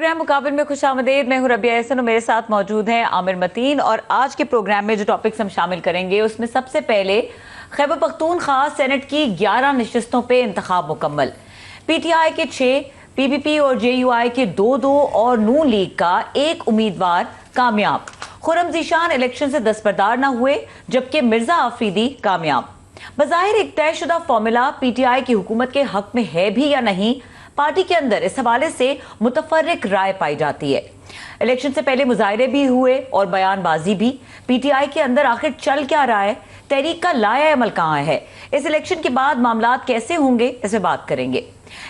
Programme मुकाबिल में खुशामदीद। मैं हूं रबिया एहसन और मेरे साथ मौजूद हैं आमिर मतीन। और आज के प्रोग्राम में जो टॉपिक्स हम शामिल करेंगे उसमें सबसे पहले खैबर पख्तूनख्वा सेनेट की 11 नशिस्तों पे इंतखाब मुकम्मल, पीटीआई के 6, पीपीपी और जेयूआई के 2-2 और नून लीग का 1 उम्मीदवार कामयाब। खुर्रम ज़ीशान इलेक्शन से दस्तबरदार न हुए, जबकि मिर्जा आफरीदी कामयाब। बज़ाहिर एक तयशुदा फॉर्मूला पीटीआई की हुकूमत के हक में है भी या नहीं, पार्टी के अंदर इस हवाले से मुतफर्रिक राय पाई जाती है। इलेक्शन से पहले मुजाहरे भी हुए और बयानबाजी भी। पीटीआई के अंदर आखिर चल क्या रहा है, तहरीक का लाया अमल कहाँ है, इस इलेक्शन के बाद मामलात कैसे होंगे, इस पे बात करेंगे।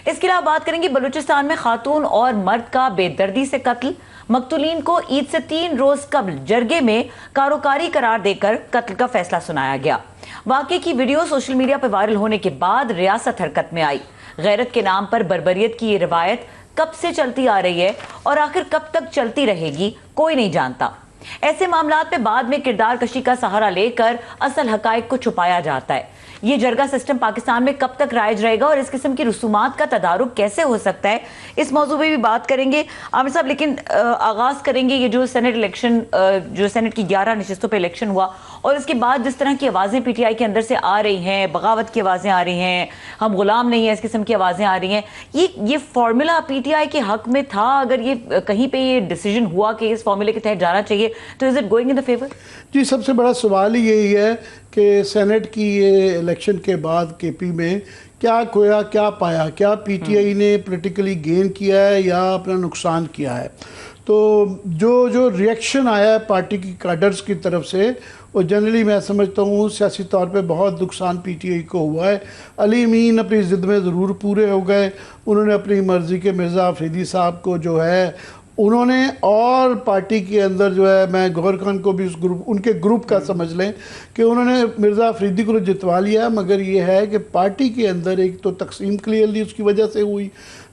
इसके अलावा बात करेंगे बलूचिस्तान में खातून और मर्द का बेदर्दी से कत्ल, मकतूलीन को ईद से 3 रोज कबल जरगे में कारोकारी करार देकर कत्ल का फैसला सुनाया गया। वाकये की वीडियो सोशल मीडिया पर वायरल होने के बाद रियासत हरकत में आई। गैरत के नाम पर बर्बरियत की ये रिवायत कब से चलती आ रही है और आखिर कब तक चलती रहेगी, कोई नहीं जानता। ऐसे मामलात में बाद में किरदार कशी का सहारा लेकर असल हकायक को छुपाया जाता है। ये जरगा सिस्टम पाकिस्तान में कब तक राइज रहेगा और इस किस्म की रसूमात का तदारुक कैसे हो सकता है, इस मौजू पे भी बात करेंगे आमिर साहब। लेकिन आगाज करेंगे ये जो सेनेट इलेक्शन, जो सेनेट की 11 नशिस्तों पे इलेक्शन हुआ और इसके बाद जिस तरह की आवाज़ें पीटीआई के अंदर से आ रही हैं, बगावत की आवाज़ें आ रही हैं, हम गुलाम नहीं है, इस किस्म की आवाज़ें आ रही हैं। ये फॉर्मूला पीटीआई के हक में था? अगर ये कहीं पे ये डिसीजन हुआ कि इस फॉर्मूले के तहत जाना चाहिए, तो is it going in the favour? जी, सबसे बड़ा सवाल ही यही है कि सेनेट की ये इलेक्शन के बाद केपी में क्या खोया, क्या पाया, क्या पीटीआई ने पॉलिटिकली गेन किया है या अपना नुकसान किया है। तो जो रिएक्शन आया है पार्टी की कैडर्स की तरफ से, वो जनरली मैं समझता हूँ सियासी तौर पे बहुत नुकसान पीटीआई को हुआ है। अली अमीन अपनी ज़िद में ज़रूर पूरे हो गए। उन्होंने अपनी मर्ज़ी के मिर्ज़ा आफरीदी साहब को जो है उन्होंने, और पार्टी के अंदर जो है, मैं गौहर खान को भी उस ग्रुप, उनके ग्रुप का समझ लें कि उन्होंने मिर्ज़ा आफरीदी को जितवा लिया। मगर ये है कि पार्टी के अंदर एक तो तकसीम क्लियरली उसकी वजह से हुई,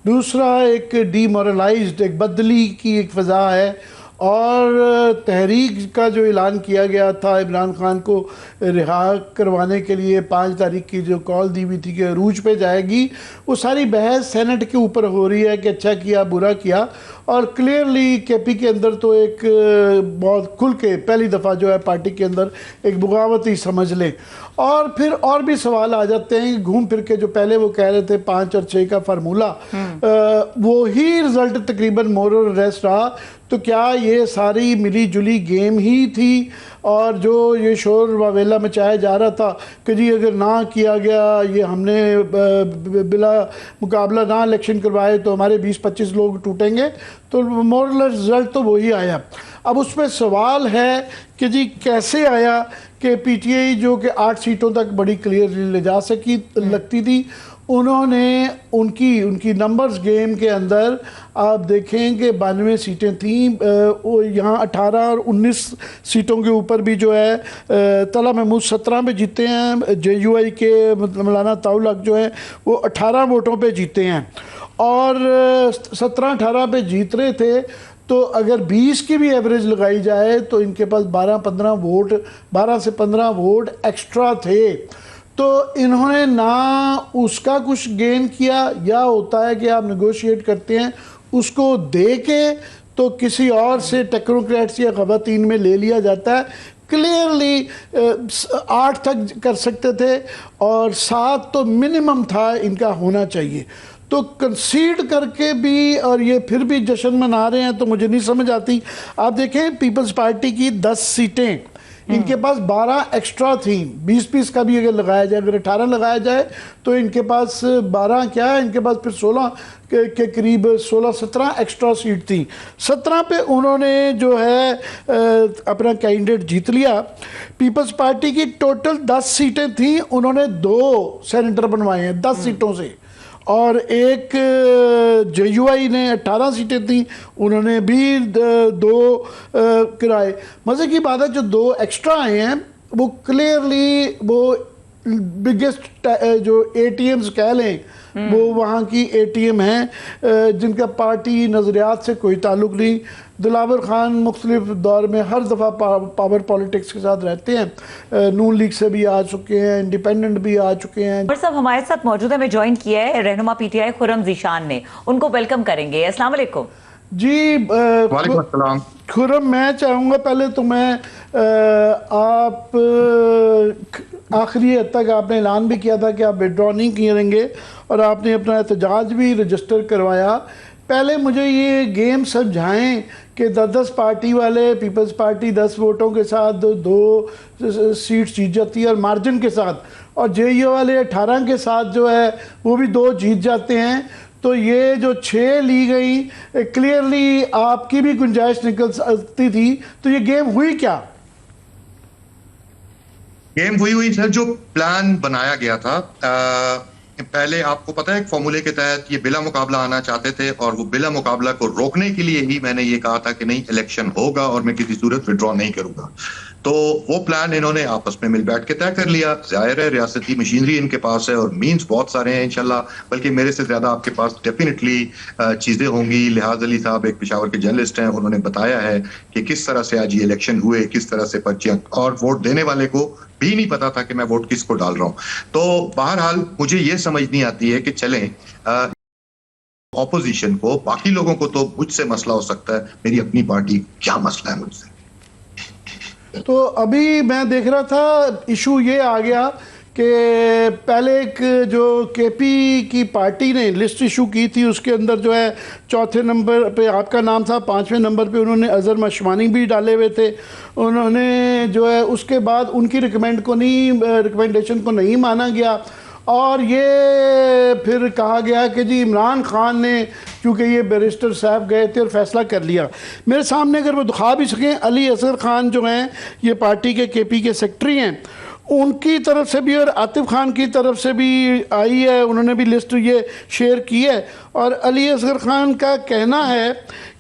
दूसरा एक डीमोरलाइज्ड, एक बदली की एक फ़ज़ा है। और तहरीक का जो ऐलान किया गया था इमरान खान को रिहा करवाने के लिए 5 तारीख की जो कॉल दी हुई थी कि अरूज पे जाएगी, वो सारी बहस सेनेट के ऊपर हो रही है कि अच्छा किया, बुरा किया। और क्लियरली केपी के अंदर तो एक बहुत खुल के पहली दफ़ा जो है पार्टी के अंदर एक बगावत ही समझ लें। और फिर और भी सवाल आ जाते हैं घूम फिर के, जो पहले वो कह रहे थे 5 और 6 का फार्मूला, वो ही रिजल्ट तकरीबन मोर और लेस रहा। तो क्या ये सारी मिली जुली गेम ही थी? और जो ये शोर वावेला मचाया जा रहा था कि जी अगर ना किया गया, ये हमने बिला मुकाबला ना इलेक्शन करवाए तो हमारे 20-25 लोग टूटेंगे, तो मोरल रिजल्ट तो वही आया। अब उसमें सवाल है कि जी कैसे आया कि पीटीआई जो कि 8 सीटों तक बड़ी क्लियरली ले जा सकी लगती थी, उन्होंने उनकी नंबर्स गेम के अंदर आप देखें कि 92 सीटें थीं, यहाँ 18 और 19 सीटों के ऊपर भी जो है तला महमूद 17 पे जीते हैं। जेयूआई के मौलाना ताउल हक जो है वो 18 वोटों पे जीते हैं और 17-18 पे जीत रहे थे। तो अगर 20 की भी एवरेज लगाई जाए तो इनके पास 12-15 वोट, 12 से 15 वोट एक्स्ट्रा थे। तो इन्होंने ना उसका कुछ गेन किया, या होता है कि आप नेगोशिएट करते हैं उसको दे के तो किसी और से टेक्नोक्रेट्स या ख़वातीन में ले लिया जाता है। क्लियरली 8 तक कर सकते थे और 7 तो मिनिमम था इनका होना चाहिए। तो कंसीड करके भी और ये फिर भी जश्न मना रहे हैं, तो मुझे नहीं समझ आती। आप देखें पीपल्स पार्टी की 10 सीटें, इनके पास 12 एक्स्ट्रा थी। 20-20 का भी अगर लगाया जाए, अगर 18 लगाया जाए तो इनके पास 12 क्या है, इनके पास फिर 16 के करीब 16-17 एक्स्ट्रा सीट थी। 17 पे उन्होंने जो है अपना कैंडिडेट जीत लिया। पीपल्स पार्टी की टोटल 10 सीटें थी, उन्होंने 2 सेनेटर बनवाए हैं 10 सीटों से। और एक जेयूआई ने 18 सीटें थी, उन्होंने भी 2 किराए। मज़े की बात है जो 2 एक्स्ट्रा आए हैं वो क्लियरली वो बिगेस्ट जो एटीएम्स कह लें वो वहाँ की एटीएम हैं जिनका पार्टी नज़रियात से कोई ताल्लुक़ नहीं। दिलावर खान मुख्तलिफ दौर में हर दफ़ा पावर पॉलिटिक्स के साथ रहते हैं। नून लीग से भी आ चुके हैं, इंडिपेंडेंट भी आ चुके हैं। और सब हमारे साथ मौजूद है, मैं ज्वाइन किया है रहनुमा पीटीआई खुर्रम ज़ीशान ने, उनको वेलकम करेंगे। अस्सलाम वालेकुम। जी वालेकुम अस्सलाम। खुरम, मैं चाहूँगा पहले तो मैं आप आखिरी हद तक आपने ऐलान भी किया था कि आप विड्रॉ नहीं करेंगे और आपने अपना एहतजाज भी रजिस्टर करवाया। पहले मुझे ये गेम समझाएं कि 10-10 पार्टी वाले, पीपल्स पार्टी 10 वोटों के साथ दो सीट्स जीत जाती है और मार्जिन के साथ, और JU वाले 18 के साथ जो है वो भी 2 जीत जाते हैं। तो ये जो 6 ली गई, क्लियरली आपकी भी गुंजाइश निकल सकती थी। तो ये गेम हुई क्या? गेम हुई सर, जो प्लान बनाया गया था। पहले आपको पता है, एक फॉर्मूले के तहत ये बिला मुकाबला आना चाहते थे और वो बिला मुकाबला को रोकने के लिए ही मैंने ये कहा था कि नहीं, इलेक्शन होगा और मैं किसी सूरत विड्रॉ नहीं करूंगा। तो वो प्लान इन्होंने आपस में मिल बैठ के तय कर लिया। जाहिर है रियासती मशीनरी इनके पास है और मींस बहुत सारे हैं इंशाल्लाह, बल्कि मेरे से ज्यादा आपके पास डेफिनेटली चीजें होंगी। लिहाज अली साहब एक पेशावर के जर्नलिस्ट हैं, उन्होंने बताया है कि किस तरह से आज ये इलेक्शन हुए, किस तरह से पर्चियां, और वोट देने वाले को भी नहीं पता था कि मैं वोट किसको डाल रहा हूं। तो बहरहाल मुझे ये समझ नहीं आती है कि चलें ऑपोजिशन को, बाकी लोगों को तो मुझसे मसला हो सकता है, मेरी अपनी पार्टी क्या मसला है मुझसे। तो अभी मैं देख रहा था इशू ये आ गया कि पहले एक जो KP की पार्टी ने लिस्ट इशू की थी, उसके अंदर जो है 4थे नंबर पे आपका नाम था, 5वें नंबर पे उन्होंने अजहर मशवानी भी डाले हुए थे। उन्होंने जो है उसके बाद उनकी रिकमेंडेशन को नहीं माना गया और ये फिर कहा गया कि जी इमरान खान ने, क्योंकि ये बैरिस्टर साहब गए थे और फैसला कर लिया। मेरे सामने अगर वो दिखा भी सकें, अली असगर खान जो हैं, ये पार्टी के KP के सेक्रेटरी हैं, उनकी तरफ से भी और आतिफ खान की तरफ से भी आई है, उन्होंने भी लिस्ट ये शेयर की है। और अली असगर खान का कहना है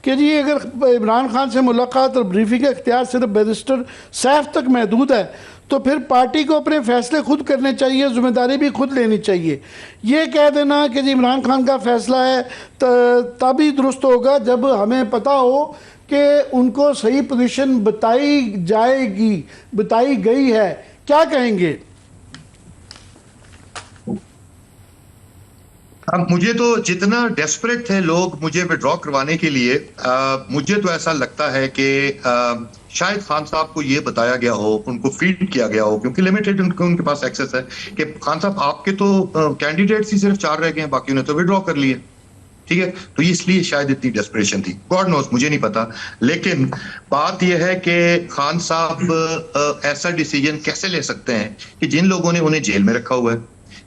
कि जी अगर इमरान खान से मुलाकात और ब्रीफिंग का इख्तियार सिर्फ बैरिस्टर सैफ तक महदूद है तो फिर पार्टी को अपने फैसले खुद करने चाहिए, जिम्मेदारी भी खुद लेनी चाहिए। ये कह देना कि जी इमरान खान का फैसला है तभी दुरुस्त होगा जब हमें पता हो कि उनको सही पोजीशन बताई गई है। क्या कहेंगे? अब मुझे तो जितना डेस्परेट थे लोग मुझे विड्रॉ करवाने के लिए, मुझे तो ऐसा लगता है कि शायद खान साहब को ये बताया गया हो, उनको फीड किया गया हो, क्योंकि लिमिटेड उनके पास एक्सेस है, कि खान साहब आपके तो कैंडिडेट्स ही सिर्फ 4 रह गए हैं, बाकी ने तो विड्रॉ कर लिए। ठीक है, तो इसलिए शायद इतनी डेस्परेशन थी, गॉड नोस, मुझे नहीं पता। लेकिन बात यह है कि खान साहब ऐसा डिसीजन कैसे ले सकते हैं कि जिन लोगों ने उन्हें जेल में रखा हुआ है,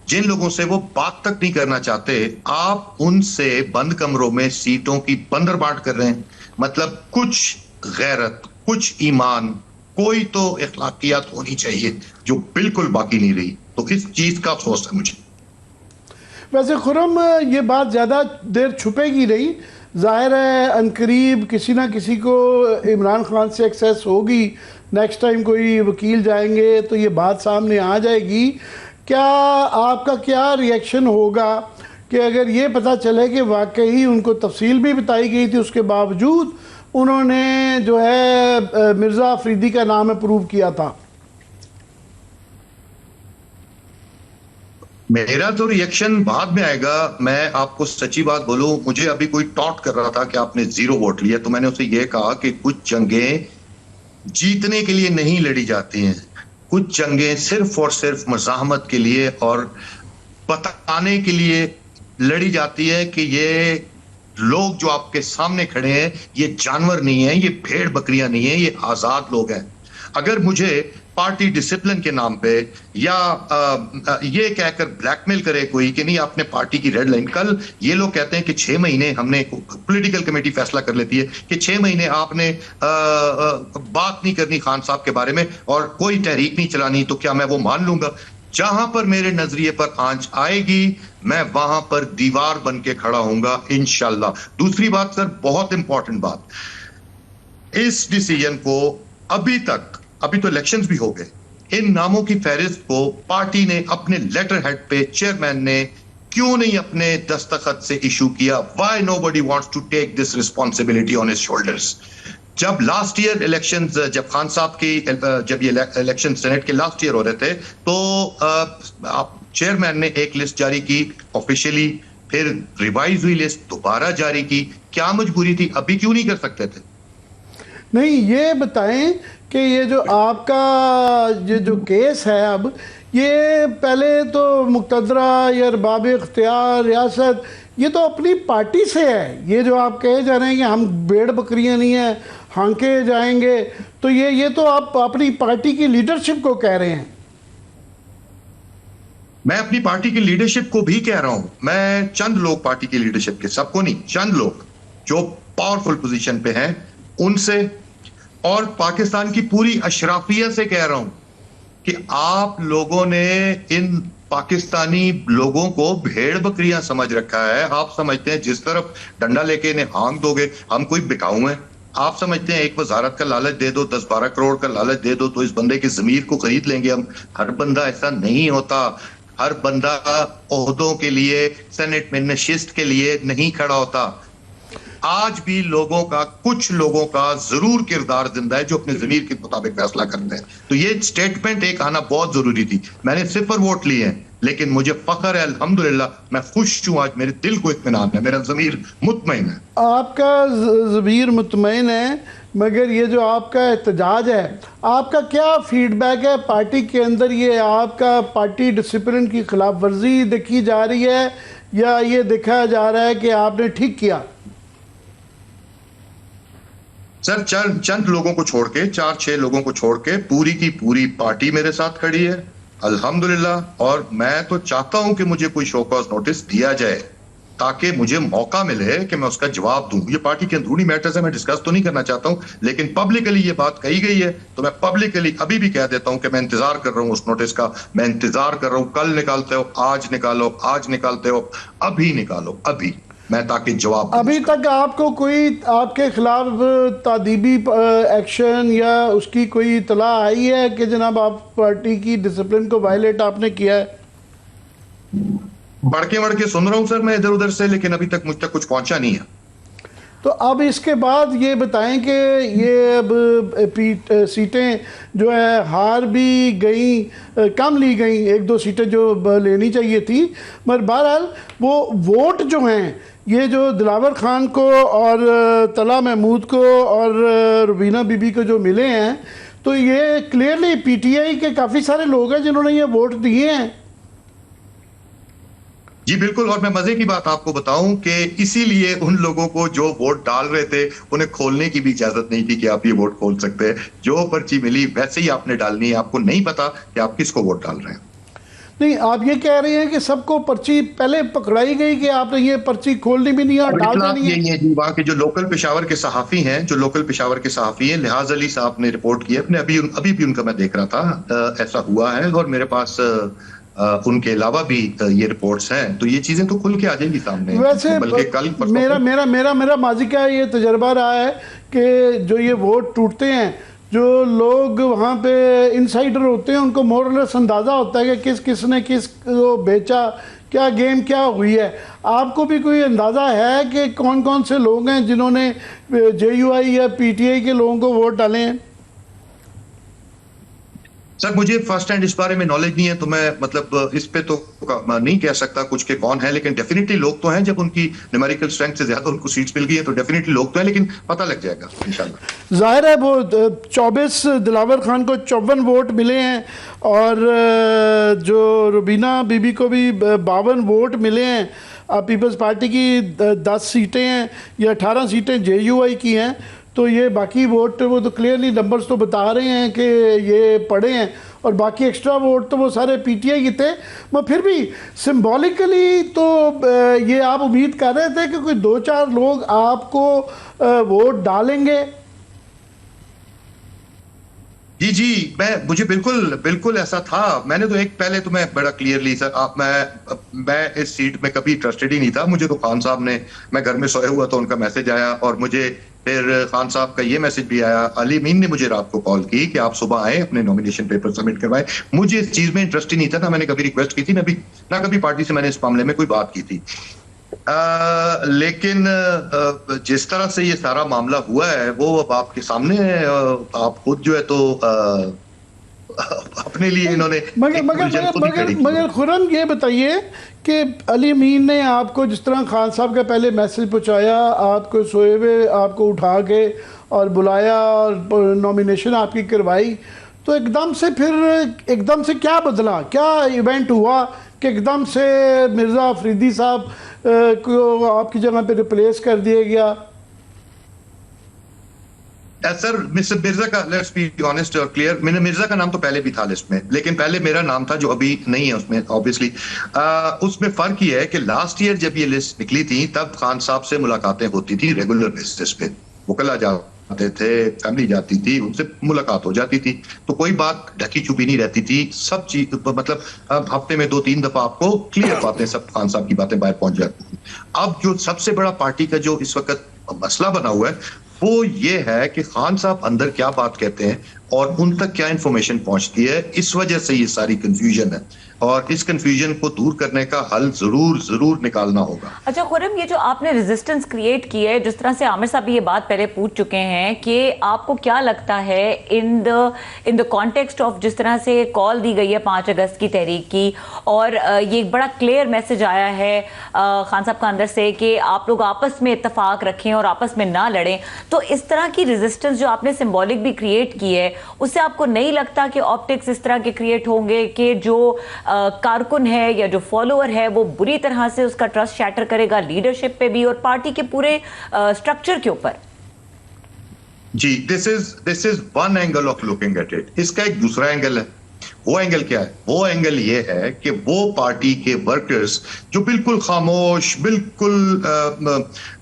जिन लोगों से वो बात तक नहीं करना चाहते, आप उनसे बंद कमरों में सीटों की बंदरबाट कर रहे हैं। मतलब कुछ गैरत, कुछ ईमान, कोई तो अखलाकियात होनी चाहिए जो बिल्कुल बाकी नहीं रही। तो इस चीज का अफसोस है मुझे। वैसे खुरम, ये बात ज़्यादा देर छुपेगी नहीं, जाहिर है अनकरीब किसी ना किसी को इमरान खान से एक्सेस होगी। नेक्स्ट टाइम कोई वकील जाएंगे तो ये बात सामने आ जाएगी। क्या आपका क्या रिएक्शन होगा कि अगर ये पता चले कि वाकई उनको तफसील भी बताई गई थी, उसके बावजूद उन्होंने जो है मिर्ज़ा अफरीदी का नाम अप्रूव किया था? मेरा तो रिएक्शन बाद में आएगा। मैं आपको सच्ची बात बोलूं, मुझे अभी कोई टॉट कर रहा था कि आपने 0 वोट लिया, तो मैंने उसे ये कहा कि कुछ जंगें जीतने के लिए नहीं लड़ी जाती हैं, कुछ जंगें सिर्फ और सिर्फ मज़ाहमत के लिए और बताने के लिए लड़ी जाती है कि ये लोग जो आपके सामने खड़े हैं ये जानवर नहीं है, ये भेड़ बकरियां नहीं है, ये आजाद लोग हैं। अगर मुझे पार्टी डिसिप्लिन के नाम पे या ये कहकर ब्लैकमेल करे कोई कि नहीं आपने पार्टी की रेड लाइन, कल ये लोग कहते हैं कि 6 महीने, हमने पॉलिटिकल कमेटी फैसला कर लेती है कि 6 महीने आपने बात नहीं करनी खान साहब के बारे में और कोई तहरीक नहीं चलानी, तो क्या मैं वो मान लूंगा? जहां पर मेरे नजरिए पर आंच आएगी मैं वहां पर दीवार बन के खड़ा होऊंगा इंशाल्लाह। दूसरी बात सर, बहुत इंपॉर्टेंट बात, इस डिसीजन को अभी तो इलेक्शंस भी हो गए, इन नामों की फहरिस्त को पार्टी ने अपने लेटर हेड पे, चेयरमैन ने क्यों नहीं अपने दस्तखत से इशू किया? Why nobody wants to take this responsibility on his shoulders? जब लास्ट ईयर इलेक्शंस, जब खान साहब की जब ये इलेक्शन सेनेट के लास्ट ईयर हो रहे थे, तो चेयरमैन ने एक लिस्ट जारी की ऑफिशियली, फिर रिवाइज हुई लिस्ट दोबारा जारी की, क्या मजबूरी थी? अभी क्यों नहीं कर सकते थे? नहीं, ये बताएं कि ये जो आपका ये जो केस है अब, ये पहले तो मुक़तदरा या अरबाब इख्तियार रियासत, ये तो अपनी पार्टी से है। ये जो आप कहे जा रहे हैं कि हम भेड़ बकरियां नहीं हैं, हांके जाएंगे, तो ये तो आप अपनी पार्टी की लीडरशिप को कह रहे हैं। मैं अपनी पार्टी की लीडरशिप को भी कह रहा हूं। मैं चंद लोग पार्टी की लीडरशिप के, सबको नहीं, चंद लोग जो पावरफुल पोजीशन पे हैं उनसे और पाकिस्तान की पूरी अशराफिया से कह रहा हूं कि आप लोगों ने इन पाकिस्तानी लोगों को भेड़ बकरियां समझ रखा है। आप समझते हैं जिस तरफ डंडा लेके इन्हें हाँक दोगे हम कोई बिकाऊ हैं। आप समझते हैं एक वजारत का लालच दे दो, 10-12 करोड़ का लालच दे दो तो इस बंदे की जमीर को खरीद लेंगे हम। हर बंदा ऐसा नहीं होता। हर बंदा ओहदों के लिए, सेनेट में नशिस्त के लिए नहीं खड़ा होता। आज भी लोगों का, कुछ लोगों का जरूर किरदार जिंदा है जो अपने जमीर के मुताबिक फैसला करते हैं। तो ये स्टेटमेंट एक आना बहुत जरूरी थी। मैंने 0 वोट लिए हैं लेकिन मुझे फख्र है, अल्हम्दुलिल्लाह, मैं खुश हूं। आज मेरे दिल को इत्मीनान है, मेरा जमीर मुतमईन है। आपका ज़मीर मुतमईन है, मगर ये जो आपका एहतजाज है, आपका क्या फीडबैक है पार्टी के अंदर? ये आपका पार्टी डिसिप्लिन की खिलाफ वर्जी देखी जा रही है या ये देखा जा रहा है कि आपने ठीक किया? सर चंद लोगों को छोड़ के, 4-6 लोगों को छोड़ के पूरी की पूरी पार्टी मेरे साथ खड़ी है, अल्हम्दुलिल्लाह। और मैं तो चाहता हूं कि मुझे कोई शो कॉज नोटिस दिया जाए ताकि मुझे मौका मिले कि मैं उसका जवाब दूं। ये पार्टी के अंदरूनी मैटर्स है, मैं डिस्कस तो नहीं करना चाहता हूं, लेकिन पब्लिकली ये बात कही गई है तो मैं पब्लिकली अभी भी कह देता हूं कि मैं इंतजार कर रहा हूं उस नोटिस का। मैं इंतजार कर रहा हूं, कल निकालते हो, आज निकालो, आज निकालते हो, अभी निकालो, अभी, मैं ताकि जवाब दूं। अभी तक आपको कोई आपके खिलाफ तादीबी एक्शन या उसकी कोई इतला आई है कि जनाब आप पार्टी की डिसिप्लिन को वायलेट आपने किया है? बढ़ के सुन रहा हूं सर मैं इधर उधर से, लेकिन अभी तक मुझ तक कुछ पहुंचा नहीं है। तो अब इसके बाद ये बताएं कि ये अब सीटें जो है हार भी गई, कम ली गई, 1-2 सीटें जो लेनी चाहिए थी, मगर बहरहाल वो वोट जो हैं, ये जो दिलावर खान को और तला महमूद को और रुबीना बीबी को जो मिले हैं, तो ये क्लियरली पीटीआई के काफ़ी सारे लोग हैं जिन्होंने ये वोट दिए हैं। जी बिल्कुल। और मैं मजे की बात आपको बताऊं कि इसीलिए उन लोगों को जो वोट डाल रहे थे उन्हें खोलने की भी इजाजत नहीं थी कि आप ये वोट खोल सकते हैं। जो पर्ची मिली वैसे ही आपने डालनी है, आपको नहीं पता कि आप किसको वोट डाल रहे हैं। नहीं, आप ये कह रहे हैं कि सबको पर्ची पहले पकड़ाई गई कि आपने ये पर्ची खोलनी भी नहीं है, डाल देनी है। ये जी वहाँ के जो लोकल पेशावर के सहाफी हैं, जो लोकल पेशावर के सहाफी हैं, लिहाज अली साहब ने रिपोर्ट की अपने, अभी भी उनका मैं देख रहा था, ऐसा हुआ है। और मेरे पास उनके अलावा भी ये रिपोर्ट्स हैं, तो ये चीजें तो खुल के आ जाएंगी सामने। वैसे बल्कि कल मेरा माजी का ये तजर्बा रहा है कि जो ये वोट टूटते हैं, जो लोग वहाँ पे इनसाइडर होते हैं, उनको मोरलेस अंदाज़ा होता है कि किसने किस को बेचा, क्या गेम क्या हुई है। आपको भी कोई अंदाज़ा है कि कौन कौन से लोग हैं जिन्होंने जेयूआई या पीटीआई के लोगों को वोट डाले हैं? सर मुझे फर्स्ट हैंड इस बारे में नॉलेज नहीं है, तो मैं मतलब इस पे तो नहीं कह सकता कुछ के कौन है, लेकिन डेफिनेटली लोग तो हैं। जब उनकी न्यूमेरिकल स्ट्रेंथ से ज्यादा उनको सीट्स मिल गई है तो डेफिनेटली लोग तो हैं, लेकिन पता लग जाएगा इंशाल्लाह। जाहिर है वो 24 दिलावर खान को 54 वोट मिले हैं और जो रुबीना बीबी को भी 52 वोट मिले हैं। पीपल्स पार्टी की 10 सीटें हैं या 18 सीटें जेयूआई की हैं, तो ये बाकी वोट वो तो क्लियरली नंबर्स तो बता रहे हैं कि ये पड़े हैं, और बाकी एक्स्ट्रा वोट तो वो सारे पीटीआई के थे। मगर फिर भी सिंबॉलिकली तो ये आप उम्मीद कर रहे थे कि कोई 2-4 लोग आपको वोट डालेंगे। जी मुझे बिल्कुल ऐसा था। मैंने तो पहले तो मैं बड़ा क्लियरली सर, मैं इस सीट में कभी इंटरेस्टेड ही नहीं था। मुझे तो खान साहब ने, मैं घर में सोया हुआ तो उनका मैसेज आया, और मुझे फिर खान साहब का ये मैसेज भी आया। अली मीन ने मुझे रात को कॉल की कि आप सुबह आए, अपने नॉमिनेशन पेपर सबमिट करवाएं। मुझे इस चीज में इंटरेस्ट ही नहीं था, ना मैंने कभी रिक्वेस्ट की थी, ना कभी पार्टी से मैंने इस मामले में कोई बात की थी। लेकिन जिस तरह से ये सारा मामला हुआ है वो अब आपके सामने है। आप खुद जो है तो अपने लिए इन्होंने मगर मगर मगर मगर खुरम ये बताइए कि अली अमीन ने आपको जिस तरह खान साहब का पहले मैसेज पहुंचाया, आपको सोए हुए आपको उठा के और बुलाया और नॉमिनेशन आपकी करवाई, तो एकदम से फिर एकदम से क्या बदला, क्या इवेंट हुआ कि एकदम से मिर्ज़ा अफरीदी साहब को आपकी जगह पे रिप्लेस कर दिया गया? सर मिस्टर मिर्जा का, लेट्स बी ऑनेस्ट और क्लियर, मैंने मिर्जा का नाम तो पहले भी था लिस्ट में, लेकिन पहले मेरा नाम था जो अभी नहीं है उसमें ऑब्वियसली। उसमें फर्क ये है कि लास्ट ईयर जब ये लिस्ट निकली थी तब खान साहब से मुलाकातें होती थी रेगुलर बेसिस पे, वकला जाते थे, फैमिली जाती थी, उनसे मुलाकात हो जाती थी, तो कोई बात ढकी छुपी नहीं रहती थी, सब चीज मतलब हफ्ते में 2-3 दफा आपको क्लियर बातें, सब खान साहब की बातें बाहर पहुंच जाती थी। अब जो सबसे बड़ा पार्टी का जो इस वक्त मसला बना हुआ है वो ये है कि खान साहब अंदर क्या बात कहते हैं और उन तक क्या इंफॉर्मेशन पहुंचती है, इस वजह से ये सारी कंफ्यूजन है और इस कंफ्यूजन को दूर करने का हल जरूर निकालना होगा। अच्छा खुरम, ये जो आपने रेजिस्टेंस क्रिएट की है, जिस तरह से आमिर साहब ये बात पहले पूछ चुके हैं कि आपको क्या लगता है इन द कॉन्टेक्स्ट ऑफ जिस तरह से कॉल दी गई है 5 अगस्त की तहरीक की, और ये एक बड़ा क्लियर मैसेज आया है खान साहब का अंदर से कि आप लोग आपस में इत्तेफाक रखें और आपस में ना लड़ें, तो इस तरह की रेजिस्टेंस जो आपने सिंबॉलिक भी क्रिएट की है, उससे आपको नहीं लगता कि ऑप्टिक्स इस तरह के क्रिएट होंगे कि जो कारकुन है या जो फॉलोअर है वो बुरी तरह से उसका ट्रस्ट शैटर करेगा लीडरशिप पे भी और पार्टी के पूरे स्ट्रक्चर के ऊपर? जी, this is one angle of looking at it. इसका एक दूसरा एंगल है। वो एंगल क्या है? वो एंगल ये है कि वो पार्टी के वर्कर्स जो बिल्कुल खामोश, बिल्कुल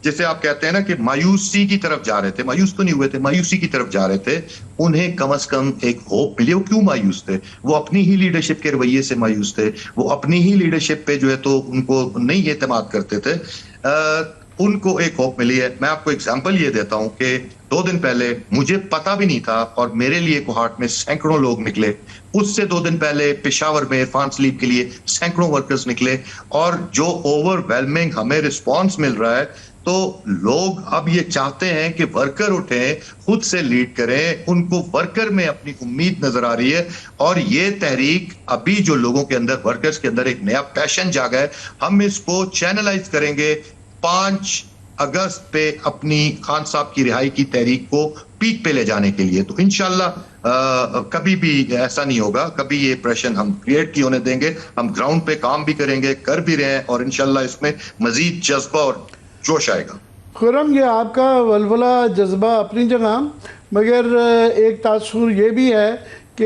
जैसे आप कहते हैं ना कि मायूसी की तरफ जा रहे थे, मायूस तो नहीं हुए थे, मायूसी की तरफ जा रहे थे, उन्हें कम से कम एक होप मिले। वो क्यों मायूस थे? वो अपनी ही लीडरशिप के रवैये से मायूस थे, वो अपनी ही लीडरशिप पे जो है तो उनको नहीं एतमाद करते थे, उनको एक होप मिली है। मैं आपको एग्जांपल ये देता हूं कि 2 दिन पहले मुझे पता भी नहीं था और मेरे लिए कोहाट में सैकड़ों लोग निकले। उससे 2 दिन पहले पेशावर में इरफान सलीब के लिए सैकड़ों वर्कर्स निकले और जो ओवरवेलमिंग हमें रिस्पांस मिल रहा है, तो लोग अब ये चाहते हैं कि वर्कर उठें, खुद से लीड करें, उनको वर्कर में अपनी उम्मीद नजर आ रही है। और ये तहरीक अभी जो लोगों के अंदर, वर्कर्स के अंदर एक नया पैशन जागा है, हम इसको चैनलाइज करेंगे 5 अगस्त पे अपनी खान साहब की रिहाई की तहरीक को पीक पे ले जाने के लिए। तो इंशाल्लाह कभी भी ऐसा नहीं होगा, कभी ये प्रेशर हम क्रिएट की होने देंगे। हम ग्राउंड पे काम भी करेंगे, कर भी रहे हैं, और इंशाल्लाह इसमें मजीद जज्बा और जोश आएगा। खुरम, ये आपका वलवला जज्बा अपनी जगह, मगर एक तासुर ये भी है कि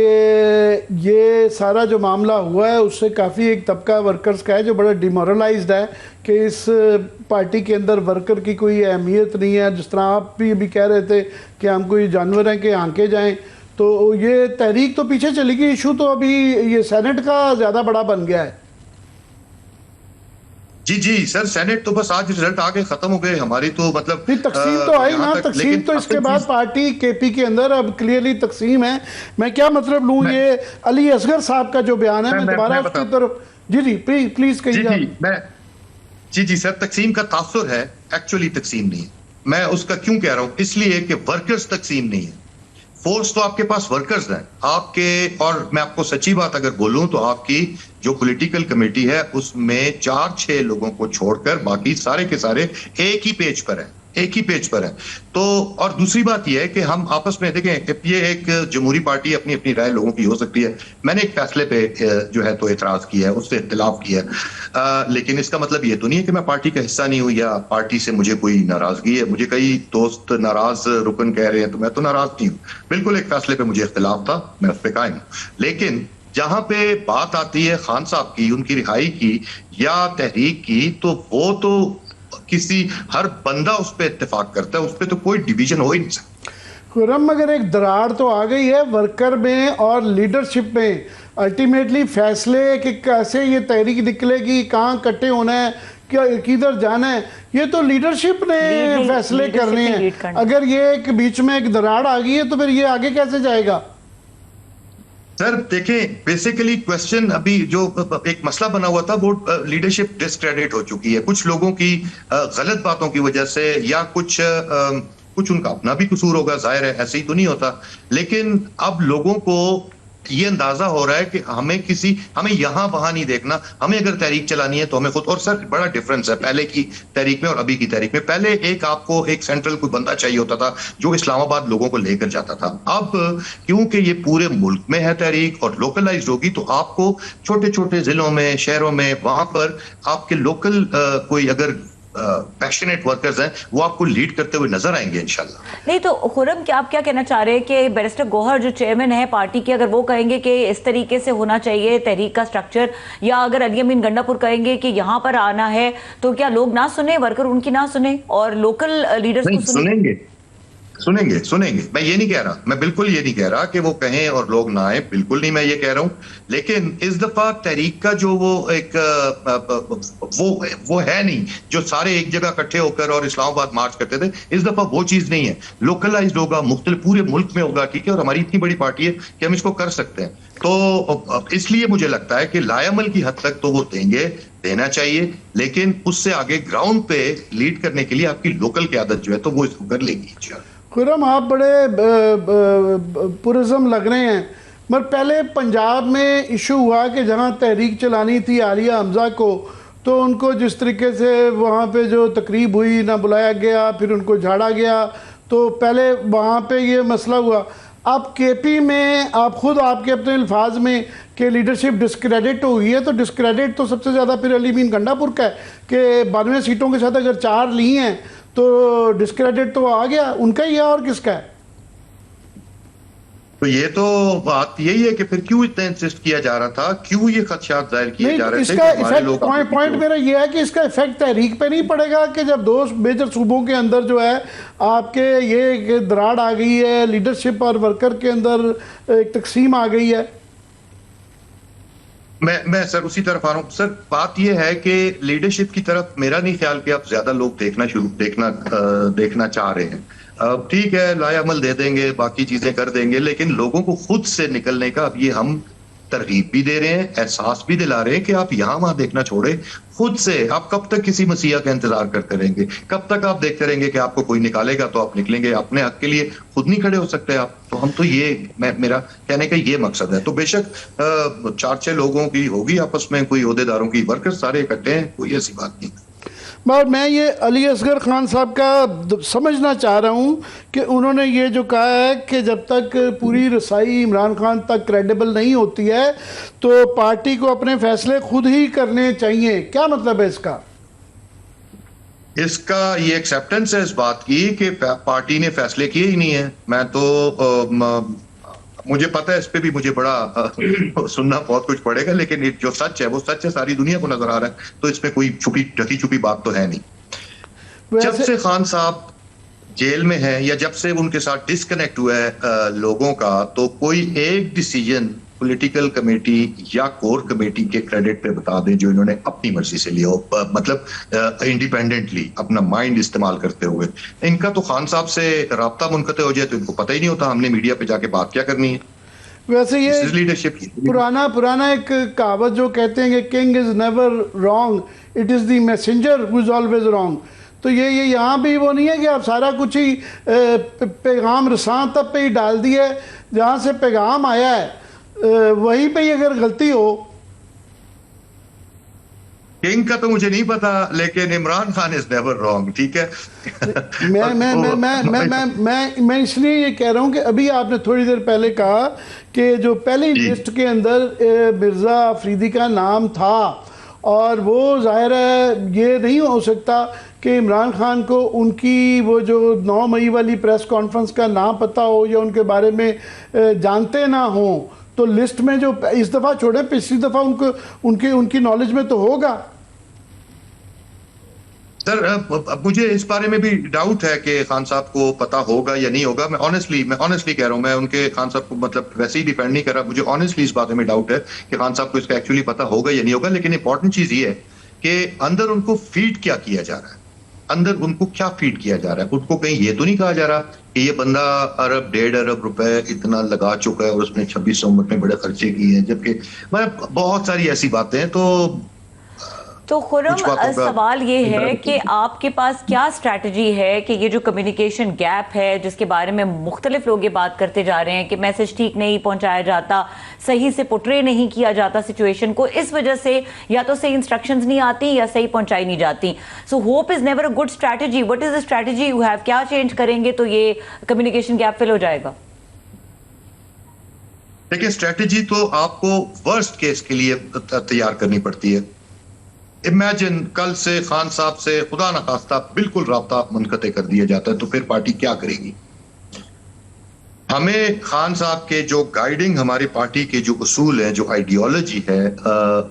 ये सारा जो मामला हुआ है उससे काफ़ी एक तबका वर्कर्स का है जो बड़ा डिमोरलाइज्ड है कि इस पार्टी के अंदर वर्कर की कोई अहमियत नहीं है। जिस तरह आप भी अभी कह रहे थे कि हम कोई जानवर हैं कि आंके जाएं, तो ये तहरीक तो पीछे चली गई, इशू तो अभी ये सेनेट का ज़्यादा बड़ा बन गया है। जी सर, सेनेट तो बस आज रिजल्ट आके खत्म हो गए, हमारी तो मतलब तकसीम तो आई ना, तकसीम तो इसके बाद पार्टी केपी के अंदर अब क्लियरली तकसीम है। मैं क्या मतलब लूं, ये अली असगर साहब का जो बयान है, मैं दोबारा उसकी तरफ जी प्लीज कहिए। जी सर, तकसीम का तासुर है, एक्चुअली तकसीम नहीं है। मैं उसका क्यों कह रहा हूं? इसलिए कि वर्कर्स तकसीम नहीं है, फोर्स तो आपके पास वर्कर्स हैं आपके। और मैं आपको सच्ची बात अगर बोलूं तो आपकी जो पॉलिटिकल कमेटी है उसमें 4-6 लोगों को छोड़कर बाकी सारे के सारे एक ही पेज पर है, एक ही पेज पर है। तो और दूसरी बात यह है कि हम आपस में देखें, ये एक जमहूरी पार्टी, अपनी अपनी राय लोगों की हो सकती है। मैंने एक फैसले पे जो है तो एतराज किया है, उससे इख्तिलाफ किया है, लेकिन इसका मतलब ये तो नहीं है कि मैं पार्टी का हिस्सा नहीं हूं या पार्टी से मुझे कोई नाराजगी है। मुझे कई दोस्त नाराज रुकन कह रहे हैं, तो मैं तो नाराज नहीं हूं। बिल्कुल एक फैसले पे मुझे इख्तिलाफ था, मैं उस पर कायम हूं। लेकिन जहां पे बात आती है खान साहब की, उनकी रिहाई की या तहरीक की, तो वो तो किसी हर बंदा उस पर इत्तेफाक करता है, उस पर तो कोई डिवीजन हो ही नहीं सकता। खुरम, मगर एक दरार तो आ गई है वर्कर में और लीडरशिप में। अल्टीमेटली फैसले कि कैसे ये तहरीक निकलेगी, कहाँ इकट्ठे होना है, क्या किधर जाना है, ये तो लीडरशिप ने फैसले करने हैं। अगर ये एक बीच में एक दरार आ गई है तो फिर ये आगे कैसे जाएगा? सर देखें, बेसिकली क्वेश्चन अभी जो एक मसला बना हुआ था वो लीडरशिप डिस्क्रेडिट हो चुकी है कुछ लोगों की गलत बातों की वजह से, या कुछ उनका अपना भी कसूर होगा, जाहिर है, ऐसे ही तो नहीं होता। लेकिन अब लोगों को ये अंदाजा हो रहा है कि हमें यहां वहां नहीं देखना, हमें अगर तहरीक चलानी है तो हमें खुद। और सर बड़ा डिफरेंस है पहले की तहरीक में और अभी की तहरीक में। पहले आपको एक सेंट्रल कोई बंदा चाहिए होता था जो इस्लामाबाद लोगों को लेकर जाता था। अब क्योंकि ये पूरे मुल्क में है तहरीक और लोकलाइज होगी, तो आपको छोटे छोटे जिलों में, शहरों में, वहां पर आपके लोकल कोई अगर पैशनेट वर्कर्स हैं, वो आपको लीड करते हुए नजर आएंगे इंशाल्लाह। नहीं तो खुर्रम, क्या आप क्या कहना चाह रहे हैं कि बैरिस्टर गौहर जो चेयरमैन है पार्टी के, अगर वो कहेंगे कि इस तरीके से होना चाहिए तहरीक का स्ट्रक्चर, या अगर अली अमीन गंडापुर कहेंगे कि यहाँ पर आना है, तो क्या लोग ना सुने, वर्कर उनकी ना सुने और लोकल लीडर्स को सुनेंगे? सुनेंगे। मैं ये नहीं कह रहा, मैं बिल्कुल ये नहीं कह रहा कि वो कहें और लोग ना आए, बिल्कुल नहीं मैं ये कह रहा हूं। लेकिन इस दफा तहरीक का जो वो एक वो है नहीं जो सारे एक जगह इकट्ठे होकर और इस्लामाबाद मार्च करते थे। इस दफा वो चीज नहीं है, लोकलाइज्ड होगा, मुख्तलिफ पूरे मुल्क में होगा, ठीक है। और हमारी इतनी बड़ी पार्टी है कि हम इसको कर सकते हैं। तो इसलिए मुझे लगता है कि लायामल की हद तक तो वो देना चाहिए, लेकिन उससे आगे ग्राउंड पे लीड करने के लिए आपकी लोकल क़यादत जो है तो वो इसको कर लेगी इंशाल्लाह। खुर्रम, आप बड़े पुरज़म लग रहे हैं, मगर पहले पंजाब में इशू हुआ कि जहां तहरीक चलानी थी आलिया हमज़ा को, तो उनको जिस तरीके से वहां पे जो तकरीब हुई, ना बुलाया गया, फिर उनको झाड़ा गया, तो पहले वहां पे ये मसला हुआ। अब केपी में आप खुद आपके अपने अल्फाज में कि लीडरशिप डिस्क्रेडिट हुई है, तो डिस्क्रेडिट तो सबसे ज़्यादा फिर अली अमीन गंडापुर का है कि 92 सीटों के साथ अगर 4 ली हैं तो डिस्क्रेडिट तो आ गया, उनका ही है और किसका है? तो ये तो बात यही है कि फिर क्यों इतना इंसिस्ट किया जा रहा था, क्यों ये खदशात जाहिर किए जा रहे थे? इसका इफेक्ट, पॉइंट मेरा ये है कि इसका इफेक्ट तहरीक पे नहीं पड़ेगा कि जब 2 मेजर सूबों के अंदर जो है आपके ये दरार आ गई है, लीडरशिप और वर्कर के अंदर एक तकसीम आ गई है। मैं सर उसी तरफ आ रहा हूँ। सर बात यह है कि लीडरशिप की तरफ मेरा नहीं ख्याल कि आप ज्यादा लोग देखना चाह रहे हैं। अब ठीक है, लायामल दे देंगे, बाकी चीजें कर देंगे, लेकिन लोगों को खुद से निकलने का अब ये हम तरगीब भी दे रहे हैं, एहसास भी दिला रहे हैं कि आप यहाँ वहां देखना छोड़े, खुद से। आप कब तक किसी मसीहा का इंतजार करते रहेंगे? कब तक आप देखते रहेंगे कि आपको कोई निकालेगा तो आप निकलेंगे? अपने हक के लिए खुद नहीं खड़े हो सकते आप? तो हम तो मेरा कहने का ये मकसद है। तो बेशक 4-6 लोगों की होगी आपस में कोई ओहदेदारों की, वर्कर सारे इकट्ठे हैं, कोई ऐसी बात नहीं। मगर मैं ये अली असगर खान साहब का समझना चाह रहा हूँ कि उन्होंने ये जो कहा है कि जब तक पूरी रसाई इमरान खान तक क्रेडिबल नहीं होती है तो पार्टी को अपने फैसले खुद ही करने चाहिए। क्या मतलब है इसका? इसका ये एक्सेप्टेंस है इस बात की कि पार्टी ने फैसले किए ही नहीं है। मैं तो मुझे पता है इस पे भी मुझे बड़ा सुनना बहुत कुछ पड़ेगा, लेकिन जो सच है वो सच है, सारी दुनिया को नजर आ रहा है, तो इसमें कोई ढकी छुपी बात तो है नहीं। जब से खान साहब जेल में है या जब से उनके साथ डिस्कनेक्ट हुआ है लोगों का, तो कोई एक डिसीजन पॉलिटिकल कमेटी या कोर कमेटी के क्रेडिट पे बता दें जो इन्होंने अपनी मर्जी से लिया हो, मतलब इंडिपेंडेंटली अपना माइंड इस्तेमाल करते हुए। इनका तो खान साहब से राब्ता मुनक़ते हो जाए तो इनको पता ही नहीं होता हमने मीडिया पे जाके बात क्या करनी है। वैसे ये लीडरशिप पुराना एक कहावत जो कहते हैं कि king is never wrong, it is the messenger who is always wrong. तो ये यहाँ भी वो नहीं है कि आप सारा कुछ ही पैगाम रसां तब पे ही डाल दिया है, जहाँ से पैगाम आया है वहीं पे ही अगर गलती हो। किंग का तो मुझे नहीं पता, लेकिन Imran Khan is never wrong, ठीक है। मैं इसलिए ये कह रहा हूँ कि अभी आपने थोड़ी देर पहले कहा कि जो पहली लिस्ट के अंदर मिर्जा अफरीदी का नाम था, और वो जाहिर है ये नहीं हो सकता कि इमरान खान को उनकी वो जो 9 मई वाली प्रेस कॉन्फ्रेंस का ना पता हो या उनके बारे में जानते ना हो। तो लिस्ट में जो इस दफ़ा छोड़े, पिछली दफ़ा उनकी नॉलेज में तो होगा। सर मुझे इस बारे में भी डाउट है कि खान साहब को पता होगा या नहीं होगा। मैं ऑनेस्टली कह रहा हूँ, मैं उनके खान साहब को मतलब वैसे ही डिफेंड नहीं कर रहा। मुझे ऑनेस्टली इस बारे में डाउट है कि खान साहब को इसका एक्चुअली पता होगा या नहीं होगा। लेकिन इंपॉर्टेंट चीज ये है कि अंदर उनको फीड क्या किया जा रहा है, अंदर उनको क्या फीड किया जा रहा है। उनको कहीं ये तो नहीं कहा जा रहा कि ये बंदा 1.5 अरब रुपए इतना लगा चुका है और उसने 26 उम्र में बड़े खर्चे किए हैं, जबकि मतलब बहुत सारी ऐसी बातें हैं। तो तो खुरम, कुछ बातों का सवाल ये है इंतजार कि आपके पास क्या स्ट्रैटेजी है कि ये जो कम्युनिकेशन गैप है जिसके बारे में मुख्तलिफ लोग ये बात करते जा रहे हैं कि मैसेज ठीक नहीं पहुंचाया जाता, सही से पोर्ट्रे नहीं किया जाता सिचुएशन को, इस वजह से या तो सही इंस्ट्रक्शंस नहीं आती या सही पहुंचाई नहीं जाती। So hope is never a good strategy. What is the strategy you have? क्या चेंज करेंगे तो ये कम्युनिकेशन गैप फिल हो जाएगा? देखिए, स्ट्रेटेजी तो आपको वर्स्ट केस के लिए तैयार करनी पड़ती है। इमेजिन कल से खान साहब से खुदा न खास्ता बिल्कुल राब्ता मुनक़ते कर दिया जाता है, तो फिर पार्टी क्या करेगी? हमें खान साहब के जो गाइडिंग हमारी पार्टी के जो उसूल हैं, जो आइडियोलॉजी है,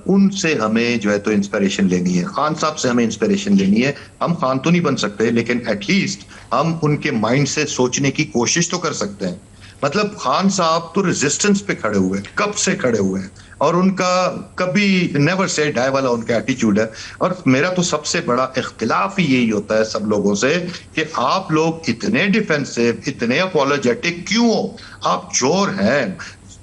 उनसे हमें जो है तो इंस्पिरेशन लेनी है। खान साहब से हमें इंस्पिरेशन लेनी है। हम खान तो नहीं बन सकते, लेकिन एटलीस्ट हम उनके माइंड से सोचने की कोशिश तो कर सकते हैं। मतलब खान साहब तो रेजिस्टेंस पे खड़े हुए हैं, कब से खड़े हुए हैं, और उनका कभी नेवर से डाई वाला उनका एटीट्यूड है। और मेरा तो सबसे बड़ा इख्तिलाफ ही यही होता है सब लोगों से कि आप लोग इतने डिफेंसिव, इतने अपॉलोजेटिक क्यों हो? आप चोर हैं,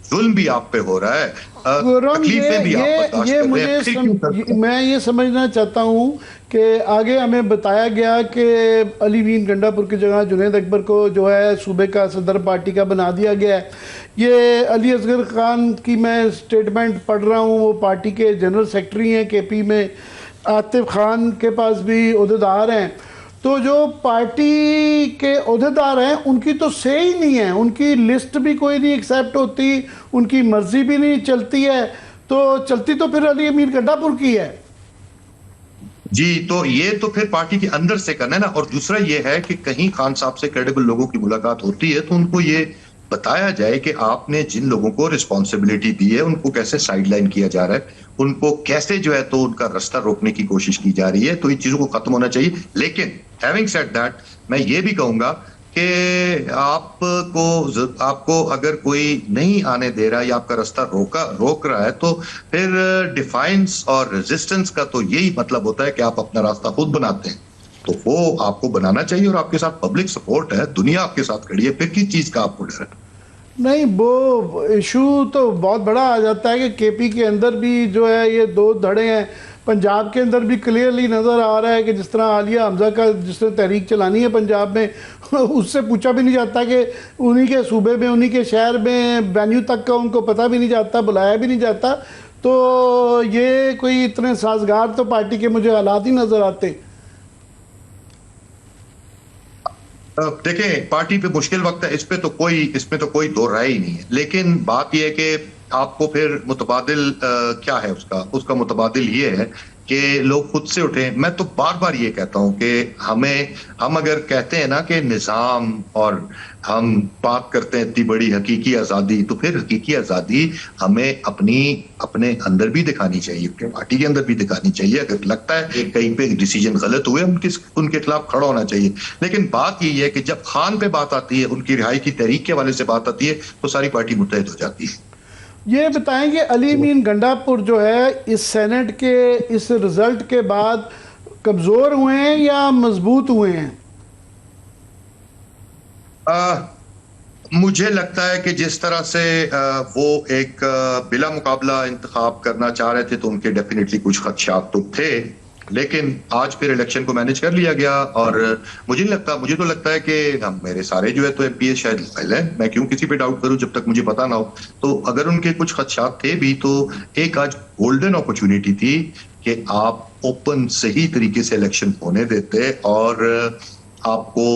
जुल्म भी आप पे हो रहा है, तकलीफें भी आप बर्दाश्त कर रहे हैं, फिर क्यों करते हैं? मैं ये समझना चाहता हूँ कि आगे हमें बताया गया कि अली मीन गंडापुर की जगह जुनैद अकबर को जो है सूबे का सदर पार्टी का बना दिया गया है। ये अली असगर खान की मैं स्टेटमेंट पढ़ रहा हूँ, वो पार्टी के जनरल सेक्रेटरी हैं केपी में। आतिफ खान के पास भी ओहदेदार हैं। तो जो पार्टी के ओहदेदार हैं उनकी तो से ही नहीं है, उनकी लिस्ट भी कोई नहीं एक्सेप्ट होती, उनकी मर्जी भी नहीं चलती है। तो चलती तो फिर अली अमीर गंडापुर की है जी। तो ये तो फिर पार्टी के अंदर से करना है ना। और दूसरा ये है कि कहीं खान साहब से क्रेडिबल लोगों की मुलाकात होती है तो उनको ये बताया जाए कि आपने जिन लोगों को रिस्पॉन्सिबिलिटी दी है उनको कैसे साइडलाइन किया जा रहा है, उनको कैसे जो है तो उनका रास्ता रोकने की कोशिश की जा रही है। तो इन चीजों को खत्म होना चाहिए। लेकिन हैविंग सेड दैट, मैं ये भी कहूंगा कि आपको अगर कोई नहीं आने दे रहा या आपका रास्ता रोक रहा है, तो फिर डिफाइंस और रेजिस्टेंस का तो यही मतलब होता है कि आप अपना रास्ता खुद बनाते हैं। तो वो आपको बनाना चाहिए और आपके साथ पब्लिक सपोर्ट है, दुनिया आपके साथ खड़ी है, फिर किस चीज का आपको डर है? नहीं, वो इशू तो बहुत बड़ा आ जाता है कि केपी के अंदर भी जो है ये दो धड़े हैं। पंजाब के अंदर भी क्लियरली नज़र आ रहा है कि जिस तरह आलिया हमजा का जिस तरह तहरीक चलानी है पंजाब में, उससे पूछा भी नहीं जाता कि उन्हीं के सूबे में, उन्हीं के शहर में वेन्यू तक का उनको पता भी नहीं जाता, बुलाया भी नहीं जाता। तो ये कोई इतने साजगार तो पार्टी के मुझे हालात ही नज़र आते। देखें, पार्टी पे मुश्किल वक्त है, इसमें तो कोई दो राय ही नहीं है। लेकिन बात यह है कि आपको फिर मुतबादिल क्या है उसका मुतबादिल ये है कि लोग खुद से उठे। मैं तो बार बार ये कहता हूं कि हम अगर कहते हैं ना कि निजाम और हम बात करते हैं इतनी बड़ी हकीकी आज़ादी, तो फिर हकीकी आज़ादी हमें अपने अंदर भी दिखानी चाहिए, अपने पार्टी के अंदर भी दिखानी चाहिए। अगर लगता है कि कहीं पे डिसीजन गलत हुए, उनके खिलाफ खड़ा होना चाहिए। लेकिन बात यही है कि जब खान पे बात आती है, उनकी रिहाई की तहरीक के हवाले से बात आती है, तो सारी पार्टी मुत्तहिद हो जाती है। ये बताएंगे अली मीन गंडापुर जो है इस सेनेट के इस रिजल्ट के बाद कमजोर हुए हैं या मजबूत हुए हैं? मुझे लगता है कि जिस तरह से वो एक बिला मुकाबला इंतखाब करना चाह रहे थे, तो उनके डेफिनेटली कुछ खदशात तो थे। लेकिन आज फिर इलेक्शन को मैनेज कर लिया गया। और मुझे तो लगता है कि मेरे सारे जो है तो एमपीए शायद लॉयल है। मैं क्यों किसी पे डाउट करूं जब तक मुझे पता ना हो। तो अगर उनके कुछ खदशात थे भी, तो एक आज गोल्डन अपॉर्चुनिटी थी कि आप ओपन सही तरीके से इलेक्शन होने देते और आपको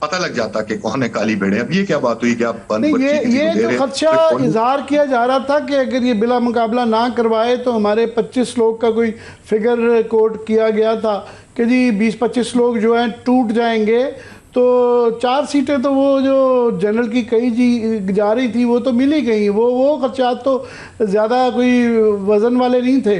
पता लग जाता कि कौन है काली भेड़े। अब ये क्या बात हुई कि आप ये जो खदशा इजहार किया जा रहा था कि अगर ये बिला मुकाबला ना करवाए तो हमारे 25 लोग का कोई फिगर कोट किया गया था कि जी 20-25 लोग जो हैं टूट जाएंगे। तो 4 सीटें तो वो जो जनरल की कही जा रही थी वो तो मिल ही गई। वो खदशात तो ज़्यादा कोई वजन वाले नहीं थे।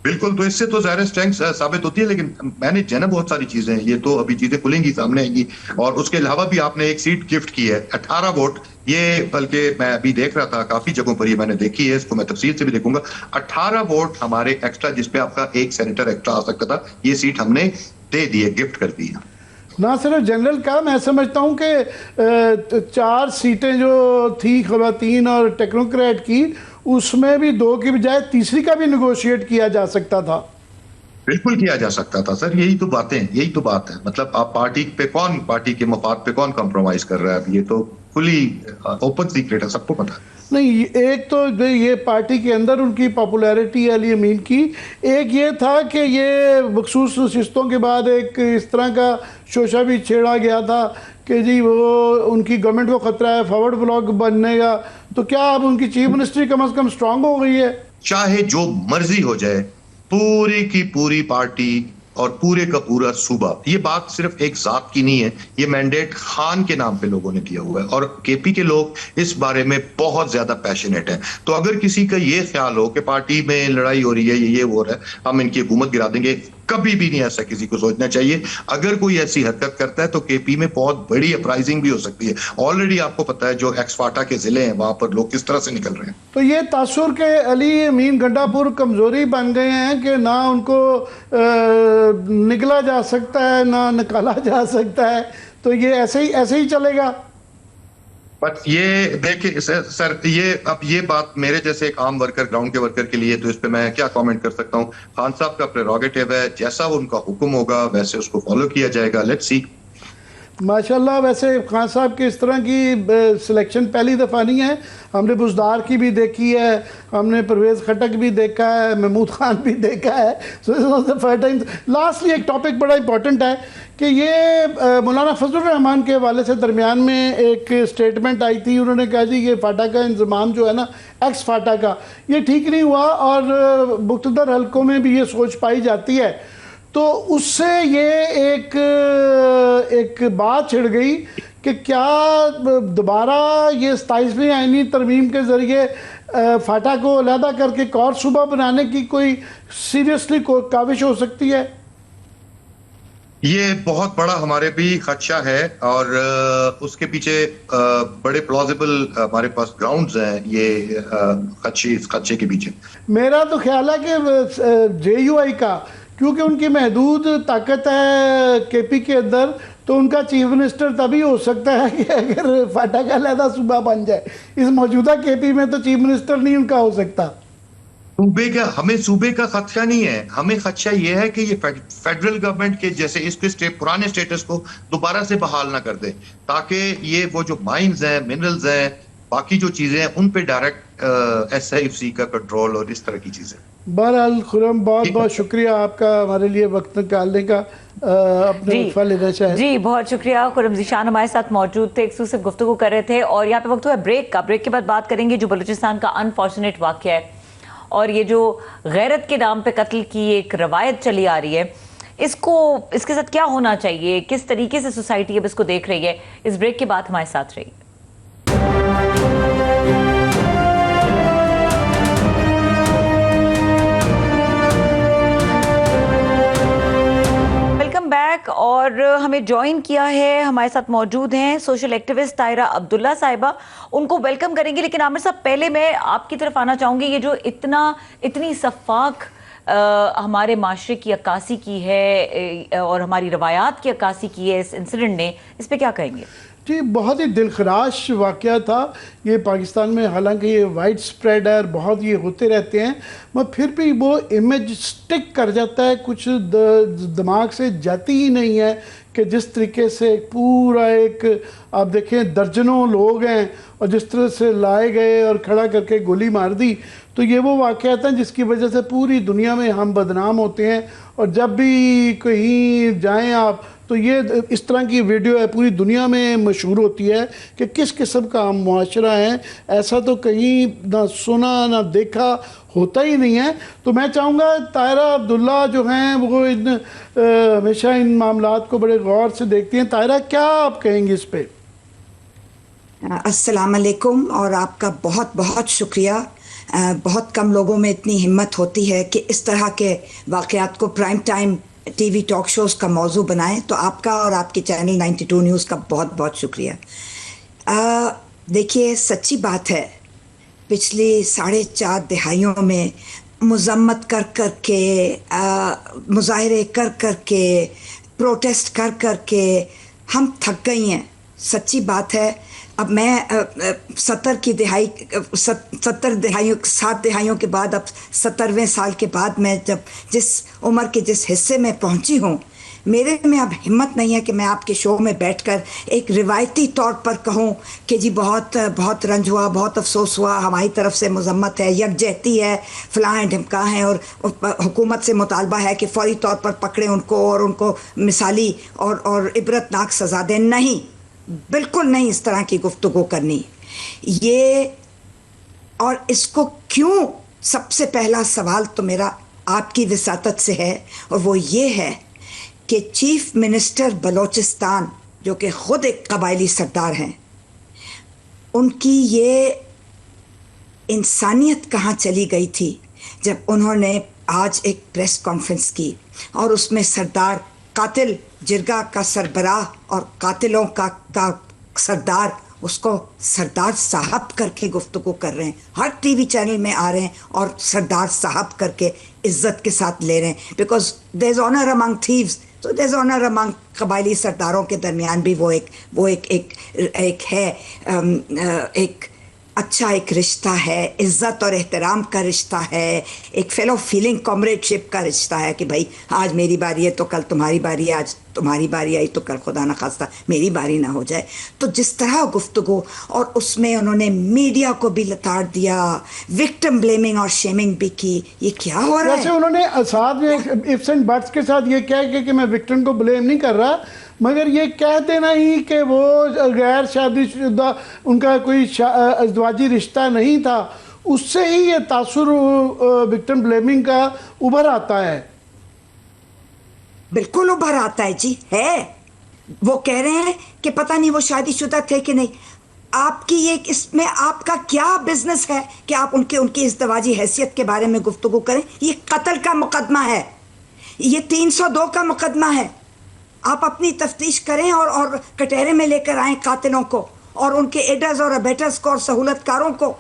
बिल्कुल, तो इससे तो ज़ाहिर स्ट्रेंथ साबित होती है। लेकिन मैनेज है ना बहुत सारी चीजें, ये तो अभी चीजें खुलेंगी, सामने आएंगी। और उसके अलावा भी आपने एक सीट गिफ्ट की है, 18 वोट। ये बल्कि मैं अभी देख रहा था काफी जगहों पर, ये मैंने देखी है, इसको मैं तफसील से भी देखूंगा। 18 वोट हमारे एक्स्ट्रा, जिसपे आपका एक सेनेटर एक्स्ट्रा आ सकता था, ये सीट हमने दे दी है, गिफ्ट कर दी है। ना सिर्फ जनरल का, मैं समझता हूँ कि 4 सीटें जो थी खवातीन और टेक्नोक्रेट की, उसमें भी 2 की बजाय तीसरी का भी निगोशिएट किया जा सकता था। बिल्कुल किया जा सकता था सर, यही तो बातें, यही तो बात है। मतलब आप पार्टी के मफाद पे कौन कॉम्प्रोमाइज कर रहा है? अब ये तो फुली ओपन सीक्रेट है, सबको पता है। नहीं, एक तो ये पार्टी के अंदर उनकी पॉपुलैरिटी अली अमीन की, एक ये था कि ये मखसूस नशिस्तों के बाद एक इस तरह का शोशा भी छेड़ा गया था कि जी वो उनकी गवर्नमेंट को खतरा है, फॉरवर्ड ब्लॉक बनने का। तो क्या अब उनकी चीफ मिनिस्ट्री कम से कम स्ट्रांग हो गई है? चाहे जो मर्जी हो जाए, पूरी की पूरी पार्टी और पूरे का पूरा सूबा, ये बात सिर्फ एक जात की नहीं है, ये मैंडेट खान के नाम पे लोगों ने दिया हुआ है और केपी के लोग इस बारे में बहुत ज्यादा पैशनेट हैं। तो अगर किसी का ये ख्याल हो कि पार्टी में लड़ाई हो रही है, ये हो रहा है, हम इनकी हुकूमत गिरा देंगे, कभी भी नहीं ऐसा किसी को सोचना चाहिए। अगर कोई ऐसी हरकत करता है तो केपी में बहुत बड़ी अपराइजिंग भी हो सकती है। ऑलरेडी आपको पता है जो एक्स फाटा के जिले हैं वहां पर लोग किस तरह से निकल रहे हैं। तो ये तासुर के अली अमीन गंडापुर कमजोरी बन गए हैं कि ना उनको निकला जा सकता है ना निकाला जा सकता है, तो ये ऐसे ही चलेगा। बट ये देखिए सर, ये अब ये बात मेरे जैसे एक आम वर्कर, ग्राउंड के वर्कर के लिए तो इस पे मैं क्या कमेंट कर सकता हूँ। खान साहब का प्रेरोगेटिव है, जैसा उनका हुक्म होगा वैसे उसको फॉलो किया जाएगा। Let's see. माशाल्लाह, वैसे खान साहब की इस तरह की सिलेक्शन पहली दफ़ा नहीं है। हमने बुज़दार की भी देखी है, हमने परवेज़ खटक भी देखा है, महमूद खान भी देखा है। लास्टली एक टॉपिक बड़ा इंपॉर्टेंट है कि ये मौलाना फजल रहमान के हवाले से दरमियान में एक स्टेटमेंट आई थी। उन्होंने कहा जी ये फाटा का इंतज़ाम जो है ना, एक्स फाटा का, ये ठीक नहीं हुआ और मुख्तदर हलकों में भी ये सोच पाई जाती है। तो उससे ये एक बात छिड़ गई कि क्या दोबारा ये 27वीं आईनी तरमीम के ज़रिए फाटा को अलहदा करके एक और सूबा बनाने की कोई सीरियसली काविश हो सकती है? ये बहुत बड़ा हमारे भी खदशा है और उसके पीछे बड़े प्लॉजिबल हमारे पास ग्राउंड्स हैं ये इस खदशे के पीछे। मेरा तो ख्याल है कि JUI का, क्योंकि उनकी महदूद ताकत है केपी के अंदर, तो उनका चीफ मिनिस्टर तभी हो सकता है कि अगर फाटा का अलहदा सूबा बन जाए। इस मौजूदा केपी में तो चीफ मिनिस्टर नहीं उनका हो सकता। हमें सूबे का खदशा नहीं है, हमें खदशा ये है कि ये फेडरल गवर्नमेंट के जैसे इसके पुराने स्टेटस को दोबारा से बहाल ना कर दे, ताकि ये वो जो माइंस हैं, मिनरल्स हैं, बाकी जो चीजें हैं उन पे डायरेक्ट SIFC का कंट्रोल और इस तरह की चीजें। बहरहाल खुरम, बहुत बहुत शुक्रिया आपका हमारे लिए वक्त निकालने का। अपने वक्फा लेना चाहे जी, बहुत शुक्रिया। खुरम ज़ीशान हमारे साथ मौजूद थे, एक्सक्लूसिव गुफ्तगू कर रहे थे और यहाँ पे वक्त हुआ ब्रेक का। ब्रेक के बाद बात करेंगे जो बलूचिस्तान का अनफॉर्चुनेट वाक़या है और ये जो गैरत के नाम पे कत्ल की एक रवायत चली आ रही है, इसके साथ क्या होना चाहिए, किस तरीके से सोसाइटी अब इसको देख रही है। इस ब्रेक के बाद हमारे साथ रहिए। बैक और हमें ज्वाइन किया है, हमारे साथ मौजूद हैं सोशल एक्टिविस्ट तायरा अब्दुल्ला साहिबा। उनको वेलकम करेंगे, लेकिन आमिर साहब पहले मैं आपकी तरफ आना चाहूंगी। ये जो इतनी सफाक हमारे माशरे की अक्कासी की है और हमारी रवायात की अक्कासी की है इस इंसिडेंट ने, इस पे क्या कहेंगे? जी, बहुत ही दिलखराश वाक़या था ये पाकिस्तान में। हालांकि ये वाइड स्प्रेड है और बहुत ये होते रहते हैं, मगर फिर भी वो इमेज स्टिक कर जाता है, कुछ दिमाग से जाती ही नहीं है कि जिस तरीके से पूरा एक, आप देखें दर्जनों लोग हैं और जिस तरह से लाए गए और खड़ा करके गोली मार दी। तो ये वो वाक़या था जिसकी वजह से पूरी दुनिया में हम बदनाम होते हैं और जब भी कहीं जाएं आप तो ये इस तरह की वीडियो है पूरी दुनिया में मशहूर होती है कि किस किस्म का हम मुआशरा है। ऐसा तो कहीं ना सुना ना देखा होता ही नहीं है। तो मैं चाहूँगा तायरा अब्दुल्ला जो हैं वो हमेशा इन मामलात को बड़े गौर से देखती हैं। तायरा, क्या आप कहेंगे इस पे? अस्सलाम वालेकुम और आपका बहुत बहुत शुक्रिया। बहुत कम लोगों में इतनी हिम्मत होती है कि इस तरह के वाक़यात को prime time TV talk shows का मौजू बनाएं, तो आपका और आपके चैनल 92 न्यूज़ का बहुत बहुत शुक्रिया। देखिए, सच्ची बात है, पिछली 4.5 दहाइयों में मज़म्मत कर कर के, मुजाहरे कर कर के, प्रोटेस्ट कर कर के हम थक गई हैं सच्ची बात है। अब मैं 70 की दिहाई 70 दिहाइयों 7 दिहाइयों के बाद, अब 70वें साल के बाद मैं जब जिस उम्र के जिस हिस्से में पहुंची हूँ, मेरे में अब हिम्मत नहीं है कि मैं आपके शो में बैठकर एक रिवायती तौर पर कहूँ कि जी बहुत बहुत रंज हुआ, बहुत अफसोस हुआ, हमारी तरफ से मजम्मत है, यकजहती है, फलां है ढिमका है और हुकूमत से मुतालबा है कि फौरी तौर पर पकड़ें उनको और उनको मिसाली और इबरतनाक सज़ा दें। नहीं, बिल्कुल नहीं इस तरह की गुफ्तगू करनी ये। और इसको क्यों, सबसे पहला सवाल तो मेरा आपकी विसातत से है, और वो ये है कि चीफ मिनिस्टर बलोचिस्तान, जो कि ख़ुद एक कबायली सरदार हैं, उनकी ये इंसानियत कहाँ चली गई थी जब उन्होंने आज एक प्रेस कॉन्फ्रेंस की और उसमें सरदार, कातिल जिरगा का सरबराह और कातिलों का सरदार, उसको सरदार साहब करके गुफ्तगू कर रहे हैं, हर टीवी चैनल में आ रहे हैं और सरदार साहब करके इज्जत के साथ ले रहे हैं। Because there is honour among thieves, तो देयर इज ऑनर अमंग कबायली सरदारों के दरमियान भी वो एक है, एक अच्छा एक रिश्ता है, इज़्ज़त और एहतराम का रिश्ता है, एक फेलो फीलिंग कॉमरेडशिप का रिश्ता है कि भाई आज मेरी बारी है तो कल तुम्हारी बारी है, आज तुम्हारी बारी आई तो कल खुदा न खास्ता मेरी बारी ना हो जाए। तो जिस तरह गुफ्तगू, और उसमें उन्होंने मीडिया को भी लताड़ दिया, विक्टिम ब्लेमिंग और शेमिंग भी की, ये क्या हो रहा है? वैसे उन्होंने साथ में इफ्स एंड बट्स के साथ ये कह के कि मैं विक्टिम को ब्लेम नहीं कर रहा, मगर ये कह देना ही कि वो गैर शादीशुदा उनका कोई अज़दवाजी रिश्ता नहीं था, उससे ही ये तासुर विक्टिम ब्लेमिंग का उभर आता है। बिल्कुल उभर आता है जी, है। वो कह रहे हैं कि पता नहीं वो शादीशुदा थे कि नहीं। आपकी ये, इसमें आपका क्या बिजनेस है कि आप उनकी इज़दवाजी हैसियत के बारे में गुफ्तगू करें? ये कत्ल का मुकदमा है, ये 302 का मुकदमा है। आप अपनी तफ्तीश करें और कटहरे में लेकर आएं कातिलों को और उनके एडर्स और अबेटर्स को और सहूलतकारों को।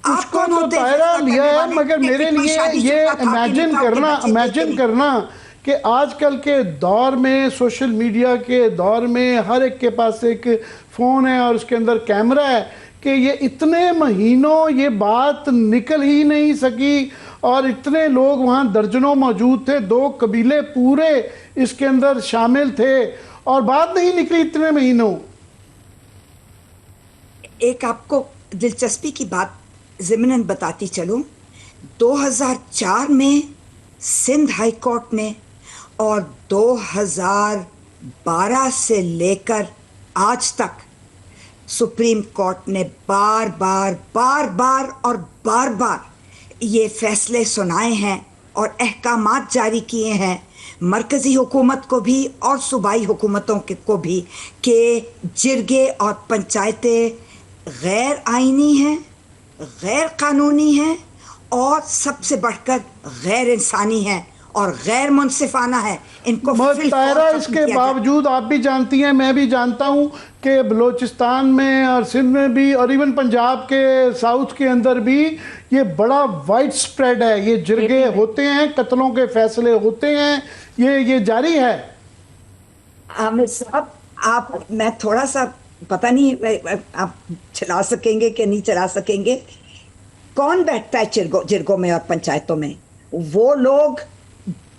आप कौन होते हैं? दायरा लिया है, मगर मेरे लिए ये इमेजिन करना कि आजकल के दौर में, सोशल मीडिया के दौर में, हर एक के पास एक फ़ोन है और उसके अंदर कैमरा है, कि ये इतने महीनों ये बात निकल ही नहीं सकी और इतने लोग वहाँ दर्जनों मौजूद थे, 2 कबीले पूरे इसके अंदर शामिल थे और बात नहीं निकली इतने महीनों। एक आपको दिलचस्पी की बात ज़िमनन बताती चलूं, 2004 में सिंध हाई कोर्ट ने और 2012 से लेकर आज तक सुप्रीम कोर्ट ने बार बार ये फैसले सुनाए हैं और अहकामात जारी किए हैं मरकज़ी हुकूमत को भी और सूबाई हुकूमतों को भी कि जिरगे और पंचायतें गैर आइनी हैं, गैर कानूनी हैं और सबसे बढ़कर गैर इंसानी हैं और गैर मुनसिफाना है। इनको तायरा, इसके बावजूद आप भी जानती हैं, मैं भी जानता हूं कि बलूचिस्तान में और सिंध में भी और इवन पंजाब के साउथ के अंदर भी ये बड़ा वाइड स्प्रेड है, ये जिरगे होते हैं, कत्लों के फैसले होते हैं, ये जारी है। आमिर साहब, आप, मैं थोड़ा सा, पता नहीं आप चला सकेंगे कि नहीं चला सकेंगे, कौन बैठता है जिरगों में और पंचायतों में? वो लोग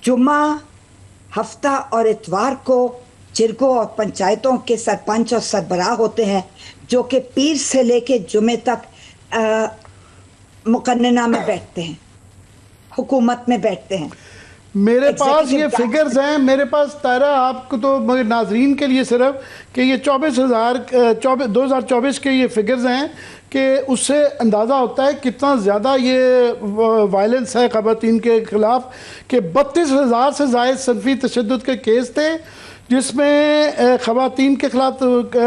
जुम्मा, हफ्ता और इतवार को जिरगों और पंचायतों के सरपंच और सरबराह होते हैं, जो कि पीर से लेके जुमे तक मुकन्नना में बैठते हैं, हुकूमत में बैठते हैं। मेरे पास ये फिगर्स हैं, मेरे पास तारा, आपको तो मगर नाजरीन के लिए सिर्फ कि ये 2024 के ये फिगर्स हैं कि उससे अंदाज़ा होता है कितना ज़्यादा ये वायलेंस है ख़वातीन के ख़िलाफ़, कि 32,000 से ज़ायद सनफ़ी तशद्दुद के केस थे, जिसमें ख़वातीन के ख़िलाफ़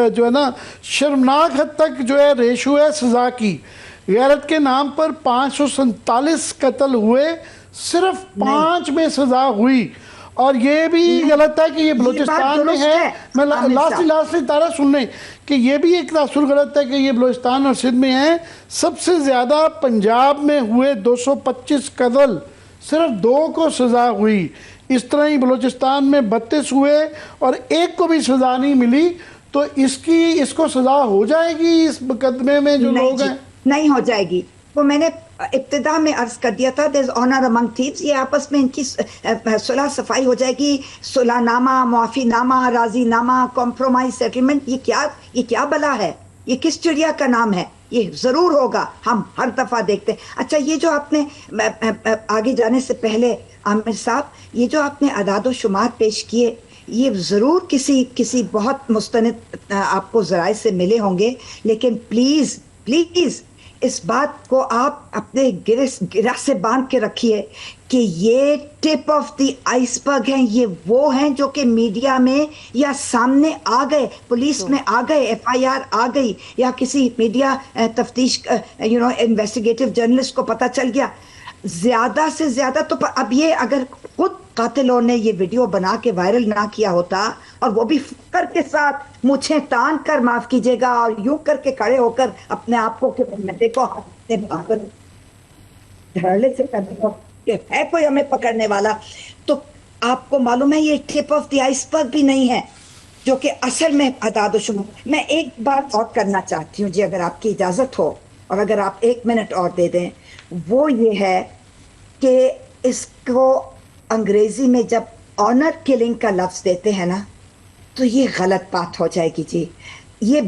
जो है ना शर्मनाक हद तक जो है रेशो है सज़ा की। गैरत के नाम पर 547 कत्ल हुए, सिर्फ 5 में सज़ा हुई। और ये भी गलत है कि ये बलूचिस्तान में है। मैं लास्टली तारा सुन लें कि ये भी एक तासुर गलत है कि ये बलूचिस्तान और सिंध में है। सबसे ज़्यादा पंजाब में हुए 225 कत्ल, सिर्फ 2 को सज़ा हुई। इस तरह ही बलूचिस्तान में 32 हुए और 1 को भी सज़ा नहीं मिली। तो इसको सजा हो जाएगी इस मुकदमे में जो नहीं लोग जी, हैं? नहीं हो जाएगी। वो मैंने इब्तिदा में अर्ज कर दिया था, there is honour among thieves. ये आपस में इनकी सुलह सफाई हो जाएगी। सुलहनामा, मुआफीनामा, राजीनामा, कॉम्प्रोमाइज सेटलमेंट, ये क्या बला है? ये किस चिड़िया का नाम है? ये जरूर होगा, हम हर दफा देखते हैं। अच्छा, ये जो आपने आगे जाने से पहले आमिर साहब, ये जो आपने अदाद व शुमार पेश किए, ये जरूर किसी बहुत मुस्तनिद आपको जराए से मिले होंगे, लेकिन प्लीज प्लीज इस बात को आप अपने गिरह से बांध के रखिए कि ये टिप ऑफ द आइसबर्ग हैं। ये वो हैं जो कि मीडिया में या सामने आ गए, पुलिस में आ गए, एफआईआर आ गई, या किसी मीडिया तफ्तीश इन्वेस्टिगेटिव जर्नलिस्ट को पता चल गया। ज्यादा से ज्यादा तो अब ये अगर खुद कातिलों ने ये वीडियो बना के वायरल ना किया होता, और वो भी फकर के साथ मुझे तान कर, माफ कीजिएगा, और यूं करके खड़े होकर अपने आप को कि देखो धड़ल्ले से करने को कि है कोई हमें पकड़ने वाला, तो आपको मालूम है ये टिप ऑफ द आइसबर्ग भी नहीं है, जो कि असल में अदाद शुमार। मैं एक बात और करना चाहती हूँ जी, अगर आपकी इजाजत हो, और अगर आप 1 मिनट और दे दें, वो ये है कि इसको अंग्रेजी में जब ऑनर किलिंग का लफ्ज देते हैं ना, तो ये गलत बात हो जाएगी जी। ये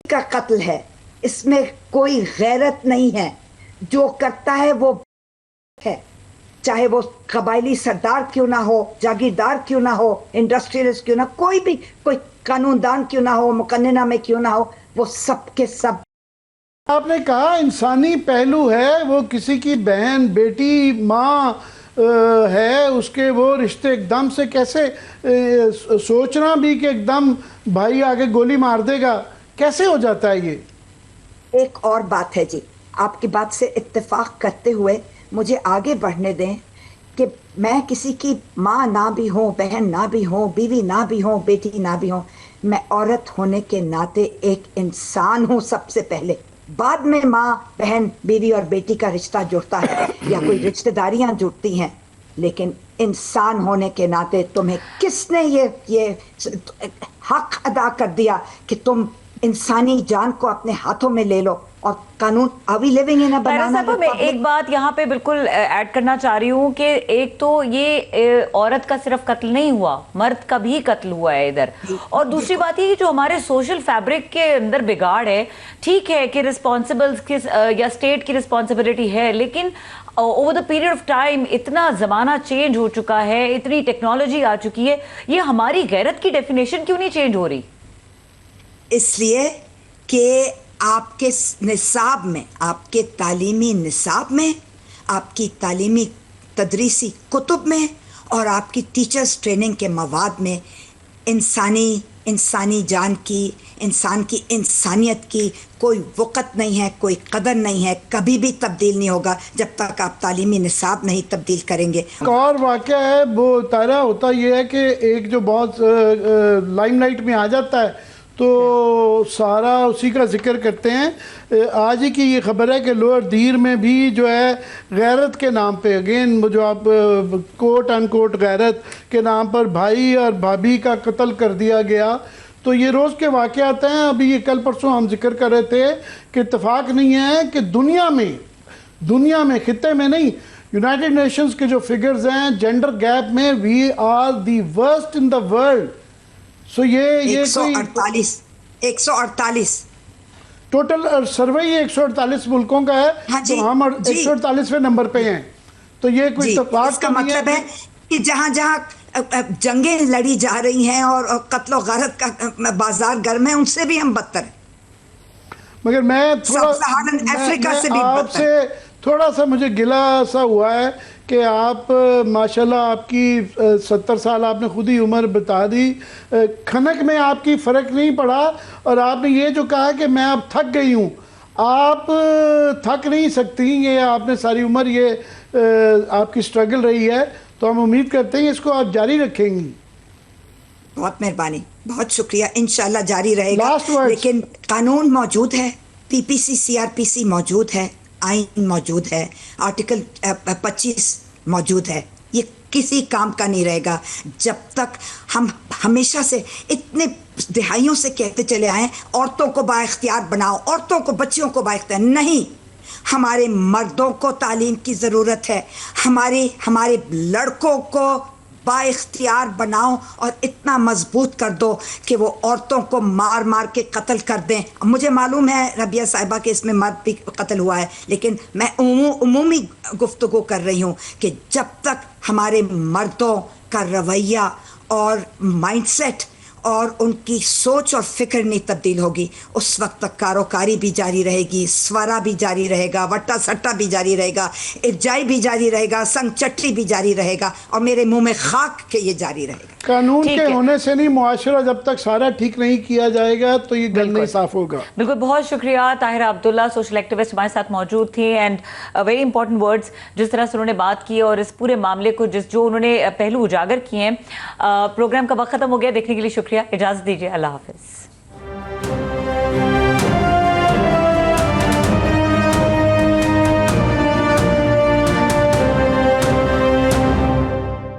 का कत्ल है, इसमें कोई गैरत नहीं है। जो करता है वो है, चाहे वो कबायली सरदार क्यों ना हो, जागीरदार क्यों ना हो, इंडस्ट्रियलिस्ट क्यों ना, कोई कानूनदान क्यों ना हो, मुकन्नना में क्यों ना हो, वो सब के सब। आपने कहा इंसानी पहलू है, वो किसी की बहन, बेटी, माँ है, उसके वो रिश्ते एकदम से कैसे सोचना भी कि एकदम भाई आगे गोली मार देगा, कैसे हो जाता है ये? एक और बात है जी, आपकी बात से इत्तेफाक करते हुए मुझे आगे बढ़ने दें कि मैं किसी की माँ ना भी हूँ, बहन ना भी हूँ, बीवी ना भी हूँ, बेटी ना भी हूँ, मैं औरत होने के नाते एक इंसान हूँ सबसे पहले। बाद में माँ, बहन, बीवी और बेटी का रिश्ता जुड़ता है या कोई रिश्तेदारियां जुड़ती हैं, लेकिन इंसान होने के नाते तुम्हें किसने ये हक अदा कर दिया कि तुम इंसानी जान को अपने हाथों में ले लो? और कानून, आर वी लिविंग इन अ बनाना? मैं एक बात यहाँ पे बिल्कुल ऐड करना चाह रही हूँ कि एक तो ये औरत का सिर्फ कत्ल नहीं हुआ, मर्द का भी कत्ल हुआ है इधर। और दूसरी बात ये कि जो हमारे सोशल फैब्रिक के अंदर बिगाड़ है, ठीक है कि रिस्पॉन्सिबल या स्टेट की रिस्पॉन्सिबिलिटी है, लेकिन over the period of time इतना जमाना चेंज हो चुका है, इतनी टेक्नोलॉजी आ चुकी है, ये हमारी गैरत की डेफिनेशन क्यों नहीं चेंज हो रही? इसलिए कि आपके निसाब में, आपके तालीमी निसाब में, आपकी तालीमी तदरीसी कुतुब में और आपकी टीचर्स ट्रेनिंग के मवाद में इंसानी जान की, इंसान की इंसानियत की कोई वक़्त नहीं है, कोई कदर नहीं है, कभी भी तब्दील नहीं होगा जब तक आप तालीमी निसाब नहीं तब्दील करेंगे। एक और वाक़या है, वो तारा होता ये है कि एक जो बहुत लाइमलाइट में आ जाता है तो सारा उसी का जिक्र करते हैं। आज ही की ये खबर है कि लोअर दीर में भी जो है गैरत के नाम पे, अगेन जो आप कोट अनकोट गैरत के नाम पर भाई और भाभी का कत्ल कर दिया गया। तो ये रोज़ के वाक़यात हैं। अभी ये कल परसों हम जिक्र कर रहे थे कि इत्तेफाक नहीं है कि दुनिया में खित्ते में नहीं, यूनाइटेड नेशंस के जो फिगर्स हैं जेंडर गैप में, we are the worst in the world. So ये 148 टोटल सर्वे ही 148 मुल्कों का है। हाँ जी, तो हम 148वें नंबर पे हैं। तो ये कोई इत्तेफाक का मतलब है कि जहां जंगें लड़ी जा रही हैं और कत्ल गारत का बाजार गर्म है, उनसे भी हम बदतर हैं। मगर मैं थोड़ा सा मुझे गिला सा हुआ है कि आप माशाल्लाह आपकी 70 साल आपने खुद ही उम्र बता दी, खनक में आपकी फ़र्क नहीं पड़ा। और आपने ये जो कहा कि मैं अब थक गई हूँ, आप थक नहीं सकती, ये आपने सारी उम्र ये आपकी स्ट्रगल रही है, तो हम उम्मीद करते हैं इसको आप जारी रखेंगी। बहुत मेहरबानी, बहुत शुक्रिया, इंशाल्लाह जारी रहेगा। लेकिन कानून मौजूद है, पीपीसी सीआरपीसी मौजूद है, आइन मौजूद है, आर्टिकल 25 मौजूद है। ये किसी काम का नहीं रहेगा जब तक हम हमेशा से इतने दिहाइयों से कहते चले आए औरतों को बाइख्तियार बनाओ, औरतों को, बच्चियों को बाइख्तियार। नहीं, हमारे मर्दों को तालीम की ज़रूरत है, हमारे लड़कों को बाइख्तियार बनाओ और इतना मजबूत कर दो कि वो औरतों को मार मार के कत्ल कर दें। मुझे मालूम है रबिया साहिबा के इसमें मर्द भी कत्ल हुआ है, लेकिन मैं उमूमी गुफ्तगू कर रही हूँ कि जब तक हमारे मर्दों का रवैया और माइंडसेट और उनकी सोच और फिक्र नहीं तब्दील होगी, उस वक्त तक कारोकारी भी जारी रहेगी, स्वरा भी जारी रहेगा, वट्टा सट्टा भी जारी रहेगा, इरजाई भी जारी रहेगा, संग चट्टी भी जारी रहेगा और मेरे मुंह में खाक के ये जारी रहेगा। कानून ठीक के है। होने से नहीं, मुआशरा जब तक सारा ठीक नहीं किया जाएगा तो ये गल नहीं साफ होगा। बिल्कुल, बहुत शुक्रिया। ताहिरा अब्दुल्ला, सोशल एक्टिविस्ट, हमारे साथ मौजूद थी एंड वेरी इंपॉर्टेंट वर्ड्स, जिस तरह से उन्होंने बात की और इस पूरे मामले को जो उन्होंने पहलू उजागर किए हैं। प्रोग्राम का वक्त खत्म हो गया, देखने के लिए शुक्रिया, इजाजत दीजिए, अल्लाह हाफिज।